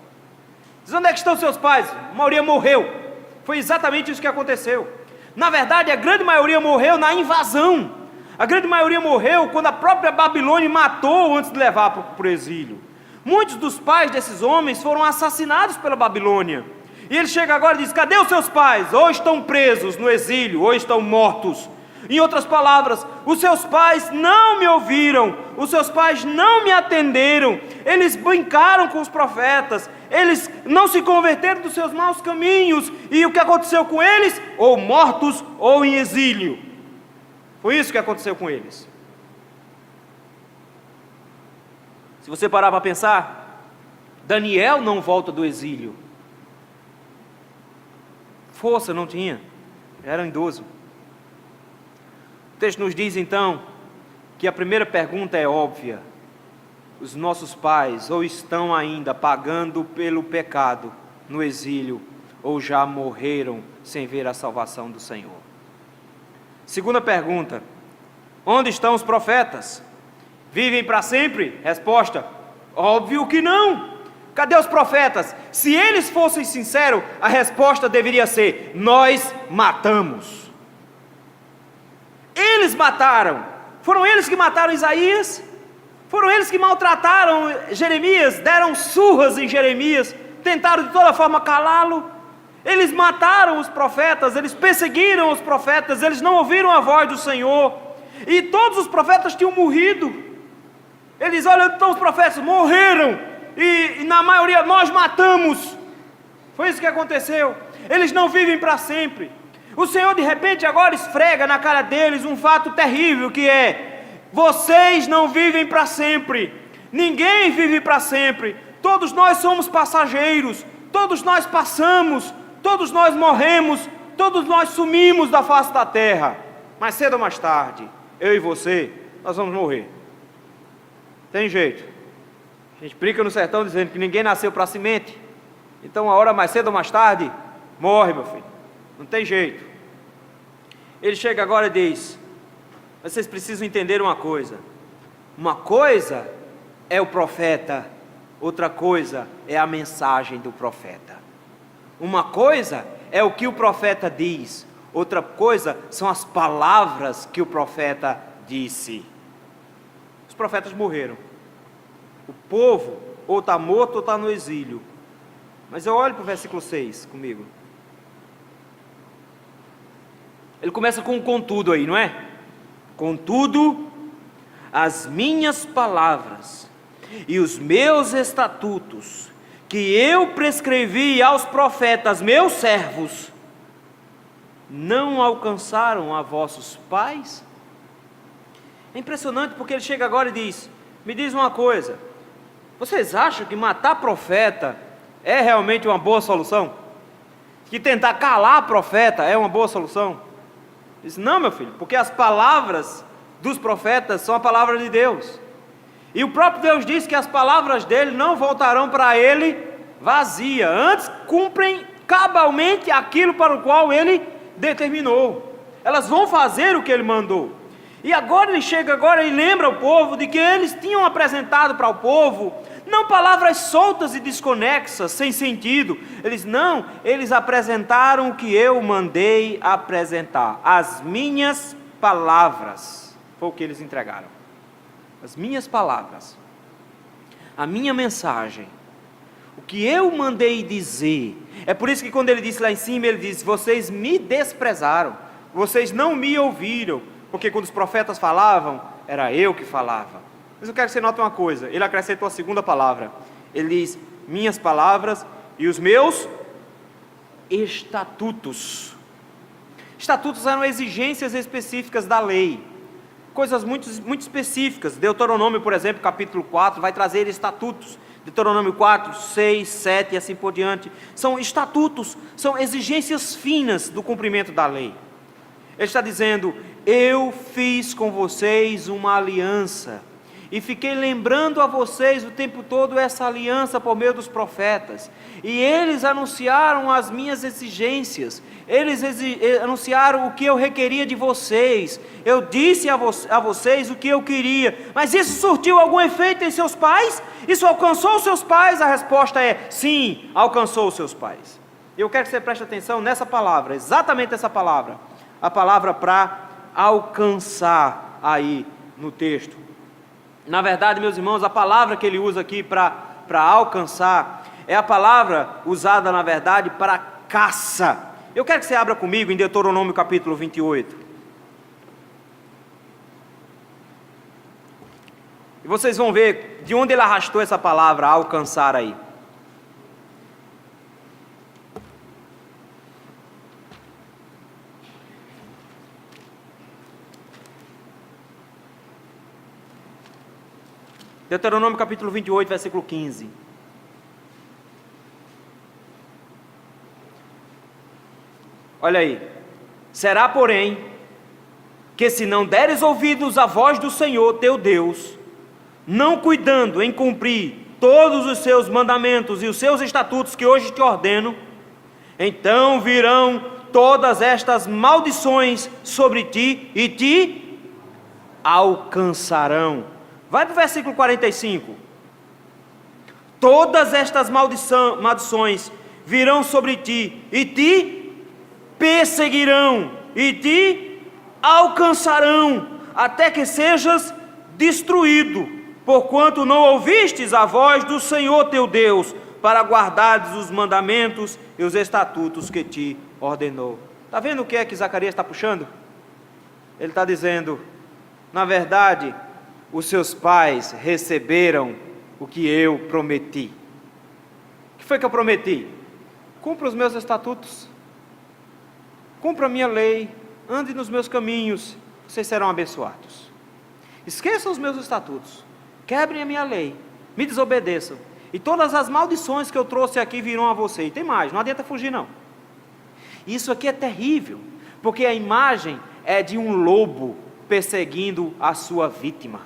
[SPEAKER 1] Diz: onde é que estão seus pais? A maioria morreu. Foi exatamente isso que aconteceu. Na verdade, a grande maioria morreu na invasão. A grande maioria morreu quando a própria Babilônia matou antes de levar para o exílio. Muitos dos pais desses homens foram assassinados pela Babilônia. E ele chega agora e diz: cadê os seus pais? Ou estão presos no exílio, ou estão mortos. Em outras palavras, os seus pais não me ouviram, os seus pais não me atenderam, eles brincaram com os profetas, eles não se converteram dos seus maus caminhos, e o que aconteceu com eles? Ou mortos ou em exílio. Foi isso que aconteceu com eles. Se você parar para pensar, Daniel não volta do exílio. Força não tinha, era um idoso. O texto nos diz então que a primeira pergunta é óbvia: os nossos pais ou estão ainda pagando pelo pecado no exílio, ou já morreram sem ver a salvação do Senhor. Segunda pergunta: onde estão os profetas? Vivem para sempre? Resposta: óbvio que não. Cadê os profetas? Se eles fossem sinceros, a resposta deveria ser: nós matamos. Eles mataram. Foram eles que mataram Isaías, foram eles que maltrataram Jeremias, deram surras em Jeremias, tentaram de toda forma calá-lo. Eles mataram os profetas, eles perseguiram os profetas, eles não ouviram a voz do Senhor, e todos os profetas tinham morrido. Eles: olha, então os profetas morreram, e na maioria nós matamos. Foi isso que aconteceu. Eles não vivem para sempre. O Senhor de repente agora esfrega na cara deles um fato terrível, que é: vocês não vivem para sempre, ninguém vive para sempre, todos nós somos passageiros, todos nós passamos, todos nós morremos, todos nós sumimos da face da terra. Mais cedo ou mais tarde, eu e você, nós vamos morrer. Tem jeito. A gente brinca no sertão dizendo que ninguém nasceu para semente. Então a hora mais cedo ou mais tarde, morre, meu filho. Não tem jeito. Ele chega agora e diz: vocês precisam entender uma coisa. Uma coisa é o profeta, outra coisa é a mensagem do profeta. Uma coisa é o que o profeta diz, outra coisa são as palavras que o profeta disse. Os profetas morreram. O povo ou está morto ou está no exílio. Mas eu olho para o versículo 6 comigo. Ele começa com um contudo aí, não é? Contudo, as minhas palavras e os meus estatutos, que eu prescrevi aos profetas, meus servos, não alcançaram a vossos pais? É impressionante porque ele chega agora e diz: me diz uma coisa, vocês acham que matar profeta é realmente uma boa solução? Que tentar calar profeta é uma boa solução? Ele diz: não, meu filho, porque as palavras dos profetas são a palavra de Deus. E o próprio Deus diz que as palavras dele não voltarão para ele vazia, antes cumprem cabalmente aquilo para o qual ele determinou. Elas vão fazer o que ele mandou. E agora ele chega agora e lembra o povo de que eles tinham apresentado para o povo não palavras soltas e desconexas, sem sentido. Eles apresentaram o que eu mandei apresentar. As minhas palavras, foi o que eles entregaram. As minhas palavras, a minha mensagem, o que eu mandei dizer. É por isso que quando ele disse lá em cima, ele diz: vocês me desprezaram, vocês não me ouviram, porque quando os profetas falavam, era eu que falava. Mas eu quero que você note uma coisa, ele acrescentou a segunda palavra, ele diz: minhas palavras e os meus estatutos. Estatutos eram exigências específicas da lei, coisas muito específicas. Deuteronômio, por exemplo, capítulo 4, vai trazer estatutos. Deuteronômio 4, 6, 7 e assim por diante. São estatutos, são exigências finas do cumprimento da lei. Ele está dizendo: eu fiz com vocês uma aliança, e fiquei lembrando a vocês o tempo todo essa aliança por meio dos profetas, e eles anunciaram as minhas exigências, eles anunciaram o que eu requeria de vocês, eu disse a vocês o que eu queria. Mas isso surtiu algum efeito em seus pais? Isso alcançou os seus pais? A resposta é sim, alcançou os seus pais. Eu quero que você preste atenção nessa palavra, exatamente essa palavra, a palavra para alcançar aí no texto. Na verdade, meus irmãos, a palavra que ele usa aqui para alcançar é a palavra usada, na verdade, para caça. Eu quero que você abra comigo em Deuteronômio capítulo 28. E vocês vão ver de onde ele arrastou essa palavra alcançar aí. Deuteronômio capítulo 28, versículo 15. Olha aí. Será, porém, que se não deres ouvidos à voz do Senhor teu Deus, não cuidando em cumprir todos os seus mandamentos e os seus estatutos que hoje te ordeno, então virão todas estas maldições sobre ti e te alcançarão. Vai para o versículo 45. Todas estas maldições virão sobre ti e te perseguirão e te alcançarão, até que sejas destruído, porquanto não ouvistes a voz do Senhor teu Deus, para guardares os mandamentos e os estatutos que te ordenou. Está vendo o que é que Zacarias está puxando? Ele está dizendo: na verdade, os seus pais receberam o que eu prometi. O que foi que eu prometi? Cumpra os meus estatutos, cumpra a minha lei, ande nos meus caminhos, vocês serão abençoados. Esqueçam os meus estatutos, quebrem a minha lei, me desobedeçam, e todas as maldições que eu trouxe aqui virão a você. E tem mais, não adianta fugir não. Isso aqui é terrível, porque a imagem é de um lobo perseguindo a sua vítima,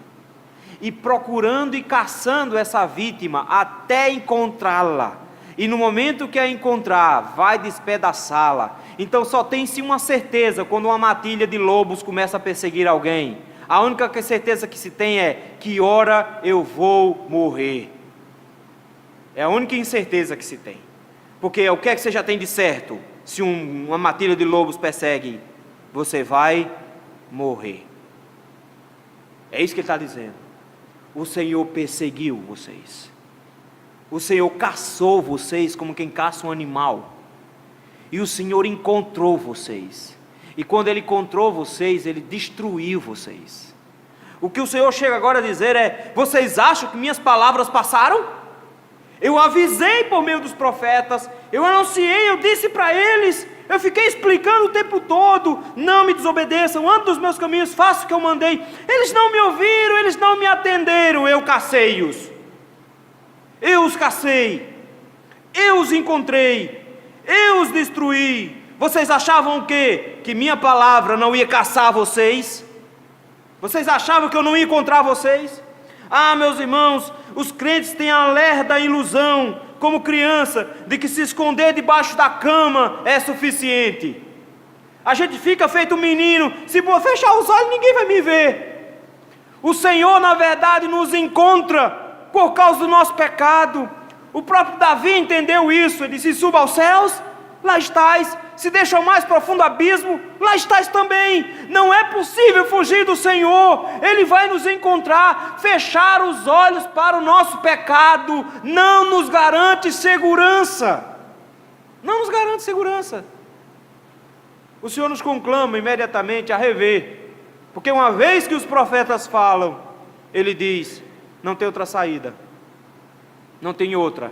[SPEAKER 1] e procurando e caçando essa vítima até encontrá-la, e no momento que a encontrar, vai despedaçá-la. Então só tem-se uma certeza quando uma matilha de lobos começa a perseguir alguém: a única certeza que se tem é: que hora eu vou morrer. É a única incerteza que se tem, Porque o que é que você já tem de certo? Se uma matilha de lobos persegue, você vai morrer. É isso que ele está dizendo. O Senhor perseguiu vocês. O Senhor caçou vocês como quem caça um animal. E o Senhor encontrou vocês. E quando Ele encontrou vocês, Ele destruiu vocês. O que o Senhor chega agora a dizer é: vocês acham que minhas palavras passaram? Eu avisei por meio dos profetas, eu anunciei, eu disse para eles, eu fiquei explicando o tempo todo: não me desobedeçam, andem dos meus caminhos, façam o que eu mandei. Eles não me ouviram, eles não me atenderam, eu cacei-os. Eu os cacei, eu os encontrei, eu os destruí. Vocês achavam o quê? Que minha palavra não ia caçar vocês? Vocês achavam que eu não ia encontrar vocês? Ah, meus irmãos, os crentes têm a lerda ilusão, como criança, de que se esconder debaixo da cama é suficiente. A gente fica feito um menino: se for fechar os olhos, ninguém vai me ver. O Senhor, na verdade, nos encontra por causa do nosso pecado. O próprio Davi entendeu isso. Ele disse: suba aos céus, lá estás. Se deixa ao mais profundo abismo, lá estás também. Não é possível fugir do Senhor. Ele vai nos encontrar. Fechar os olhos para o nosso pecado não nos garante segurança. Não nos garante segurança. O Senhor nos conclama imediatamente a rever, porque uma vez que os profetas falam, Ele diz: não tem outra saída, não tem outra,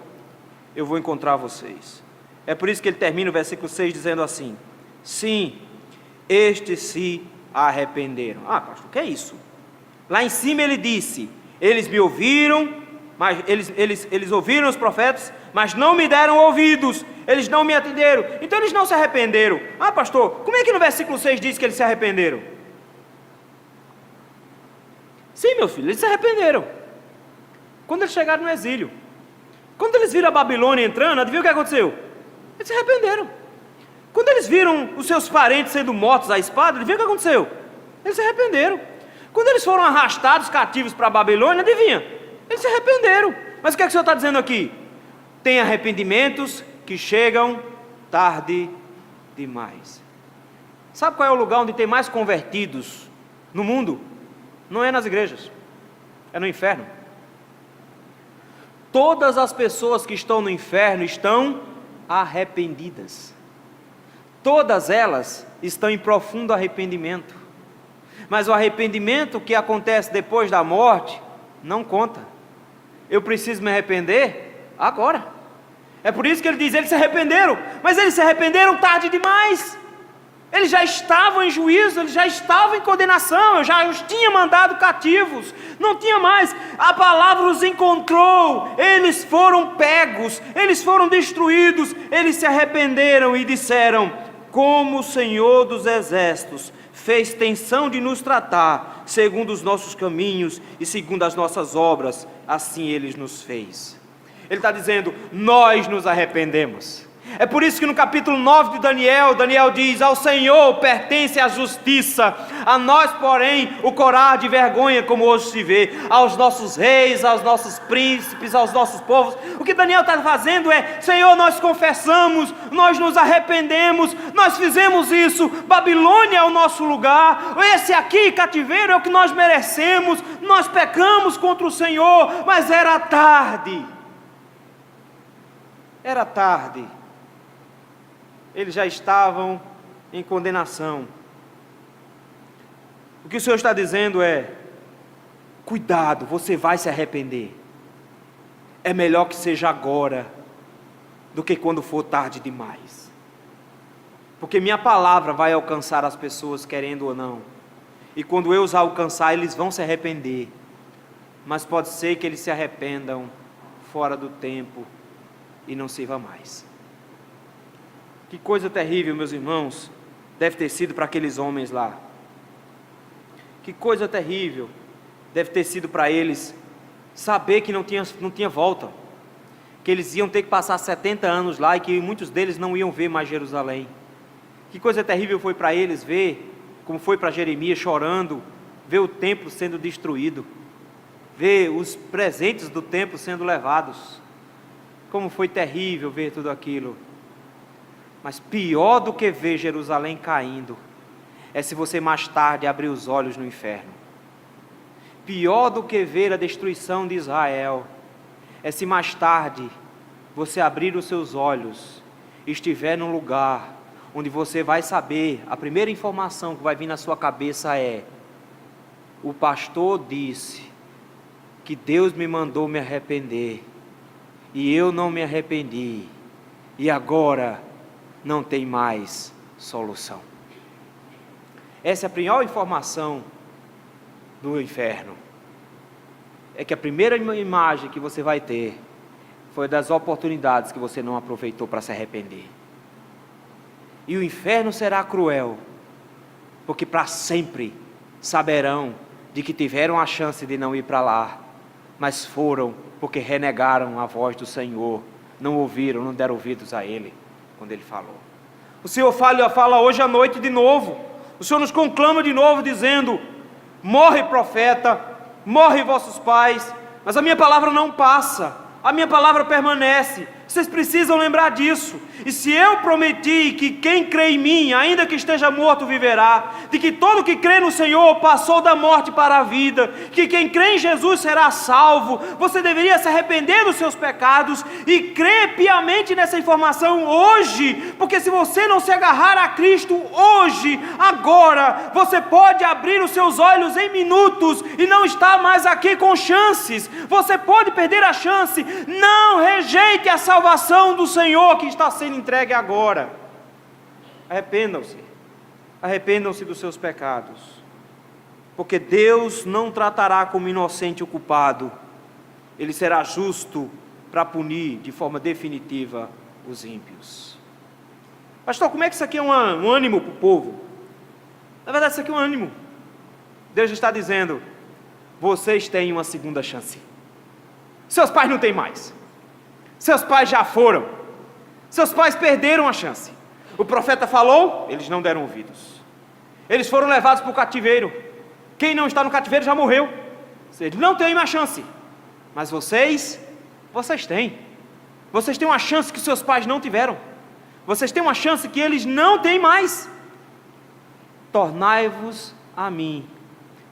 [SPEAKER 1] eu vou encontrar vocês. É por isso que ele termina o versículo 6 dizendo assim: sim, estes se arrependeram. Ah, pastor, o que é isso? Lá em cima ele disse: eles me ouviram, mas eles ouviram os profetas, mas não me deram ouvidos, eles não me atenderam, então eles não se arrependeram. Ah, pastor, como é que no versículo 6 diz que eles se arrependeram? Sim, meu filho, eles se arrependeram quando eles chegaram no exílio. Quando eles viram a Babilônia entrando, adivinha o que aconteceu? Eles se arrependeram. Quando eles viram os seus parentes sendo mortos à espada, adivinha o que aconteceu? Eles se arrependeram. Quando eles foram arrastados cativos para a Babilônia, adivinha? Eles se arrependeram. Mas o que é que o Senhor está dizendo aqui? Tem arrependimentos que chegam tarde demais. Sabe qual é o lugar onde tem mais convertidos no mundo? Não é nas igrejas, é no inferno. Todas as pessoas que estão no inferno estão arrependidas. Todas elas estão em profundo arrependimento. Mas o arrependimento que acontece depois da morte não conta. Eu preciso me arrepender agora. É por isso que ele diz: eles se arrependeram, mas eles se arrependeram tarde demais. Eles já estavam em juízo, eles já estavam em condenação, eu já os tinha mandado cativos, não tinha mais. A palavra os encontrou, eles foram pegos, eles foram destruídos, eles se arrependeram e disseram: como o Senhor dos exércitos fez tensão de nos tratar, segundo os nossos caminhos e segundo as nossas obras, assim Ele nos fez. Ele está dizendo: nós nos arrependemos. É por isso que no capítulo 9 de Daniel, Daniel diz: ao Senhor pertence a justiça, a nós porém o corar de vergonha, como hoje se vê, aos nossos reis, aos nossos príncipes, aos nossos povos. O que Daniel está fazendo é: Senhor, nós confessamos, nós nos arrependemos, nós fizemos isso, Babilônia é o nosso lugar, esse aqui, cativeiro, é o que nós merecemos, nós pecamos contra o Senhor, mas era tarde. Era tarde. Eles já estavam em condenação. O que o Senhor está dizendo é: cuidado, você vai se arrepender. É melhor que seja agora do que quando for tarde demais. Porque minha palavra vai alcançar as pessoas, querendo ou não. E quando eu os alcançar, eles vão se arrepender. Mas pode ser que eles se arrependam fora do tempo e não sirva mais. Que coisa terrível, meus irmãos, deve ter sido para aqueles homens lá. Que coisa terrível deve ter sido para eles saber que não tinha volta, que eles iam ter que passar 70 anos lá e que muitos deles não iam ver mais Jerusalém. Que coisa terrível foi para eles ver, como foi para Jeremias chorando, ver o templo sendo destruído, ver os presentes do templo sendo levados. como foi terrível ver tudo aquilo. Mas pior do que ver Jerusalém caindo, é se você mais tarde abrir os olhos no inferno. Pior do que ver a destruição de Israel, é se mais tarde você abrir os seus olhos e estiver num lugar onde você vai saber, a primeira informação que vai vir na sua cabeça é: o pastor disse que Deus me mandou me arrepender, e eu não me arrependi, e agora não tem mais solução. Essa é a pior informação do inferno. É que a primeira imagem que você vai ter foi das oportunidades que você não aproveitou para se arrepender. E o inferno será cruel, porque para sempre saberão de que tiveram a chance de não ir para lá, mas foram porque renegaram a voz do Senhor, não ouviram, não deram ouvidos a Ele, quando Ele falou. O Senhor fala hoje à noite de novo, o Senhor nos conclama de novo dizendo: morre profeta, morre vossos pais, mas a minha palavra não passa, a minha palavra permanece. Vocês precisam lembrar disso. E se eu prometi que quem crê em mim, ainda que esteja morto, viverá, de que todo que crê no Senhor passou da morte para a vida, que quem crê em Jesus será salvo, você deveria se arrepender dos seus pecados e crer piamente nessa informação hoje, porque se você não se agarrar a Cristo hoje, agora, você pode abrir os seus olhos em minutos e não estar mais aqui com chances. Você pode perder a chance. Não rejeite a salvação do Senhor que está sendo entregue agora. Arrependam-se dos seus pecados, porque Deus não tratará como inocente o culpado, Ele será justo para punir de forma definitiva os ímpios. Pastor, como é que isso aqui é um ânimo para o povo? Na verdade, isso aqui é um ânimo. Deus está dizendo: vocês têm uma segunda chance. Seus pais não têm mais. Seus pais já foram. Seus pais perderam a chance. O profeta falou, eles não deram ouvidos. Eles foram levados para o cativeiro. Quem não está no cativeiro já morreu. Eles não têm mais chance. Mas vocês têm. Vocês têm uma chance que seus pais não tiveram. Vocês têm uma chance que eles não têm mais. Tornai-vos a mim,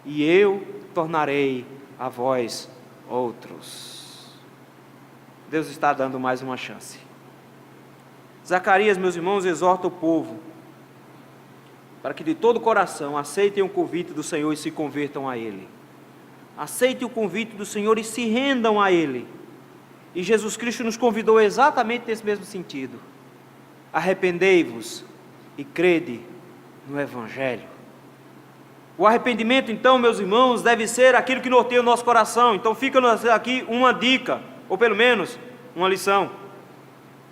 [SPEAKER 1] e eu tornarei a vós outros. Deus está dando mais uma chance. Zacarias, meus irmãos, exorta o povo para que de todo o coração aceitem o convite do Senhor e se convertam a Ele. Aceitem o convite do Senhor e se rendam a Ele. E Jesus Cristo nos convidou exatamente nesse mesmo sentido. Arrependei-vos e crede no Evangelho. O arrependimento, então, meus irmãos, deve ser aquilo que norteia o nosso coração. Então fica aqui uma dica, ou pelo menos uma lição.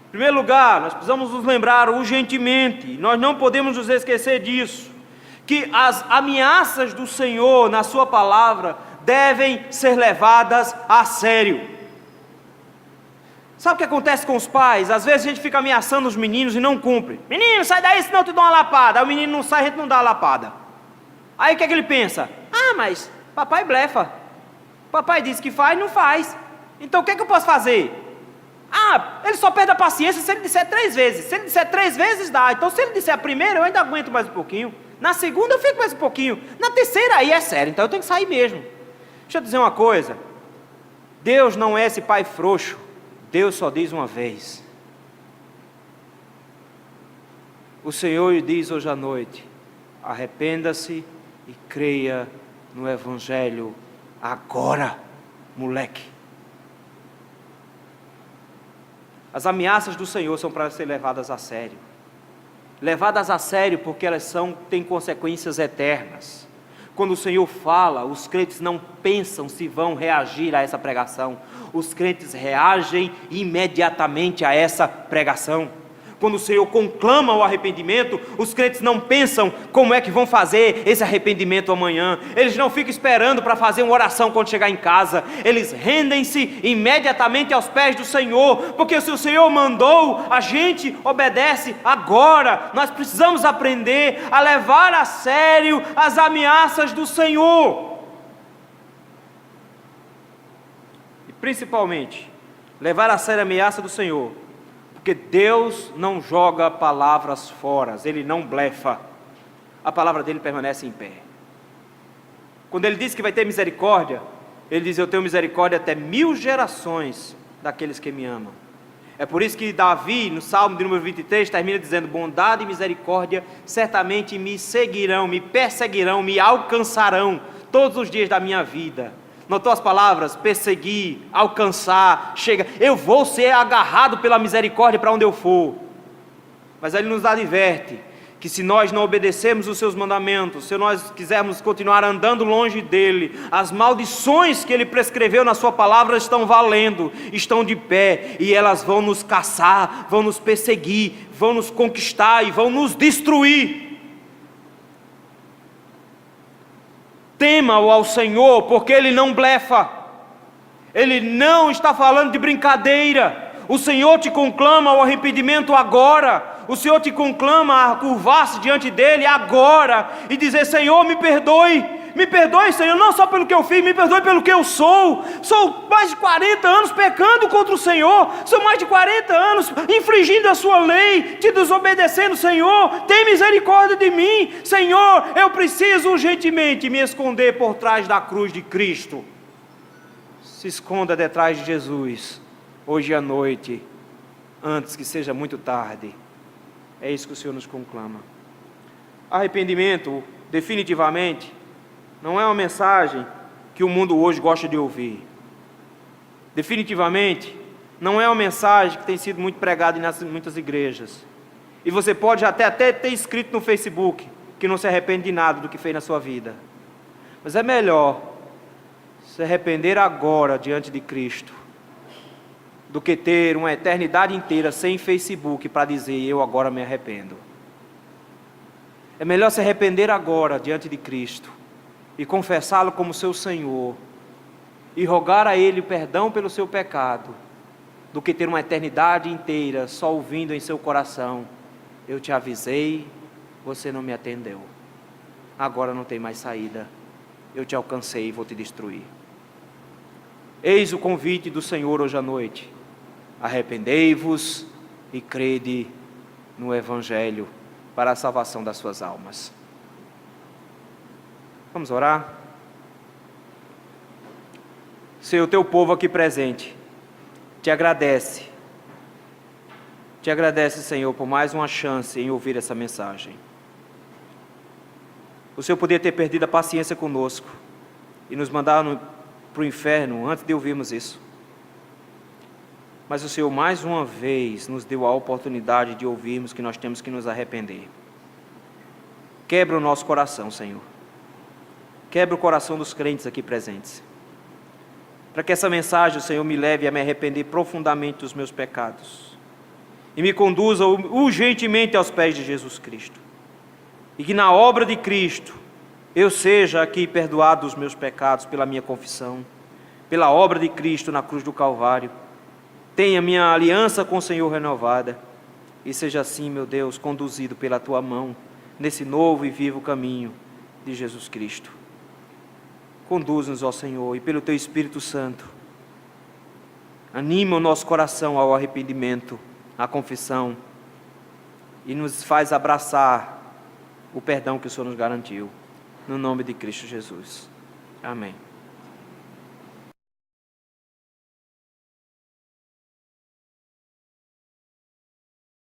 [SPEAKER 1] Em primeiro lugar, nós precisamos nos lembrar urgentemente, nós não podemos nos esquecer disso, que as ameaças do Senhor na sua palavra devem ser levadas a sério. Sabe o que acontece com os pais? Às vezes a gente fica ameaçando os meninos e não cumpre. Menino, sai daí senão eu te dou uma lapada. Aí o menino não sai, a gente não dá a lapada. Aí o que é que ele pensa? Ah, mas papai blefa. Papai disse que faz, não faz. Então o que é que eu posso fazer? Ah, ele só perde a paciência se ele disser 3 vezes. Se ele disser 3 vezes, dá. Então se ele disser a primeira, eu ainda aguento mais um pouquinho. Na segunda eu fico mais um pouquinho. Na terceira aí é sério, então eu tenho que sair mesmo. Deixa eu dizer uma coisa. Deus não é esse pai frouxo. Deus só diz uma vez. O Senhor lhe diz hoje à noite: arrependa-se e creia no Evangelho agora, moleque. As ameaças do Senhor são para ser levadas a sério. Levadas a sério porque elas têm consequências eternas. Quando o Senhor fala, os crentes não pensam se vão reagir a essa pregação. Os crentes reagem imediatamente a essa pregação. Quando o Senhor conclama o arrependimento, os crentes não pensam como é que vão fazer esse arrependimento amanhã. Eles não ficam esperando para fazer uma oração quando chegar em casa. Eles rendem-se imediatamente aos pés do Senhor, porque se o Senhor mandou, a gente obedece agora. Nós precisamos aprender a levar a sério as ameaças do Senhor. E principalmente, levar a sério a ameaça do Senhor, porque Deus não joga palavras fora, Ele não blefa, a palavra dele permanece em pé. Quando Ele diz que vai ter misericórdia, Ele diz: eu tenho misericórdia até 1000 gerações daqueles que me amam. É por isso que Davi, no Salmo de número 23, termina dizendo: bondade e misericórdia certamente me seguirão, me perseguirão, me alcançarão todos os dias da minha vida. Notou as palavras? Perseguir, alcançar, chega. Eu vou ser agarrado pela misericórdia para onde eu for. Mas Ele nos adverte que se nós não obedecermos os seus mandamentos, se nós quisermos continuar andando longe dele, as maldições que ele prescreveu na sua palavra estão valendo, estão de pé, e elas vão nos caçar, vão nos perseguir, vão nos conquistar e vão nos destruir. Tema-o ao Senhor, porque Ele não blefa, Ele não está falando de brincadeira. O Senhor te conclama ao arrependimento agora. O Senhor te conclama a curvar-se diante dEle agora e dizer: Senhor, me perdoe, Senhor, não só pelo que eu fiz, me perdoe pelo que eu sou. Sou mais de 40 anos pecando contra o Senhor, sou mais de 40 anos infringindo a sua lei, te desobedecendo. Senhor, tem misericórdia de mim. Senhor, eu preciso urgentemente me esconder por trás da cruz de Cristo. Se esconda detrás de Jesus, hoje à noite, antes que seja muito tarde. É isso que o Senhor nos conclama. Arrependimento, definitivamente, não é uma mensagem que o mundo hoje gosta de ouvir. Definitivamente, não é uma mensagem que tem sido muito pregada em muitas igrejas. E você pode até ter escrito no Facebook que não se arrepende de nada do que fez na sua vida. Mas é melhor se arrepender agora diante de Cristo do que ter uma eternidade inteira sem Facebook para dizer: eu agora me arrependo. É melhor se arrepender agora diante de Cristo e confessá-lo como seu Senhor e rogar a Ele perdão pelo seu pecado, do que ter uma eternidade inteira só ouvindo em seu coração: eu te avisei, você não me atendeu, agora não tem mais saída, eu te alcancei e vou te destruir. Eis o convite do Senhor hoje à noite: arrependei-vos e crede no Evangelho para a salvação das suas almas. Vamos orar? Senhor, o teu povo aqui presente te agradece, Senhor, por mais uma chance em ouvir essa mensagem. O Senhor podia ter perdido a paciência conosco e nos mandar para o inferno antes de ouvirmos isso. Mas o Senhor mais uma vez nos deu a oportunidade de ouvirmos que nós temos que nos arrepender. Quebra o nosso coração, Senhor. Quebra o coração dos crentes aqui presentes. Para que essa mensagem, Senhor, me leve a me arrepender profundamente dos meus pecados. E me conduza urgentemente aos pés de Jesus Cristo. E que na obra de Cristo eu seja aqui perdoado dos meus pecados pela minha confissão, pela obra de Cristo na cruz do Calvário. Tenha minha aliança com o Senhor renovada, e seja assim, meu Deus, conduzido pela Tua mão, nesse novo e vivo caminho de Jesus Cristo. Conduz-nos, ó Senhor, e pelo Teu Espírito Santo, anima o nosso coração ao arrependimento, à confissão, e nos faz abraçar o perdão que o Senhor nos garantiu, no nome de Cristo Jesus. Amém.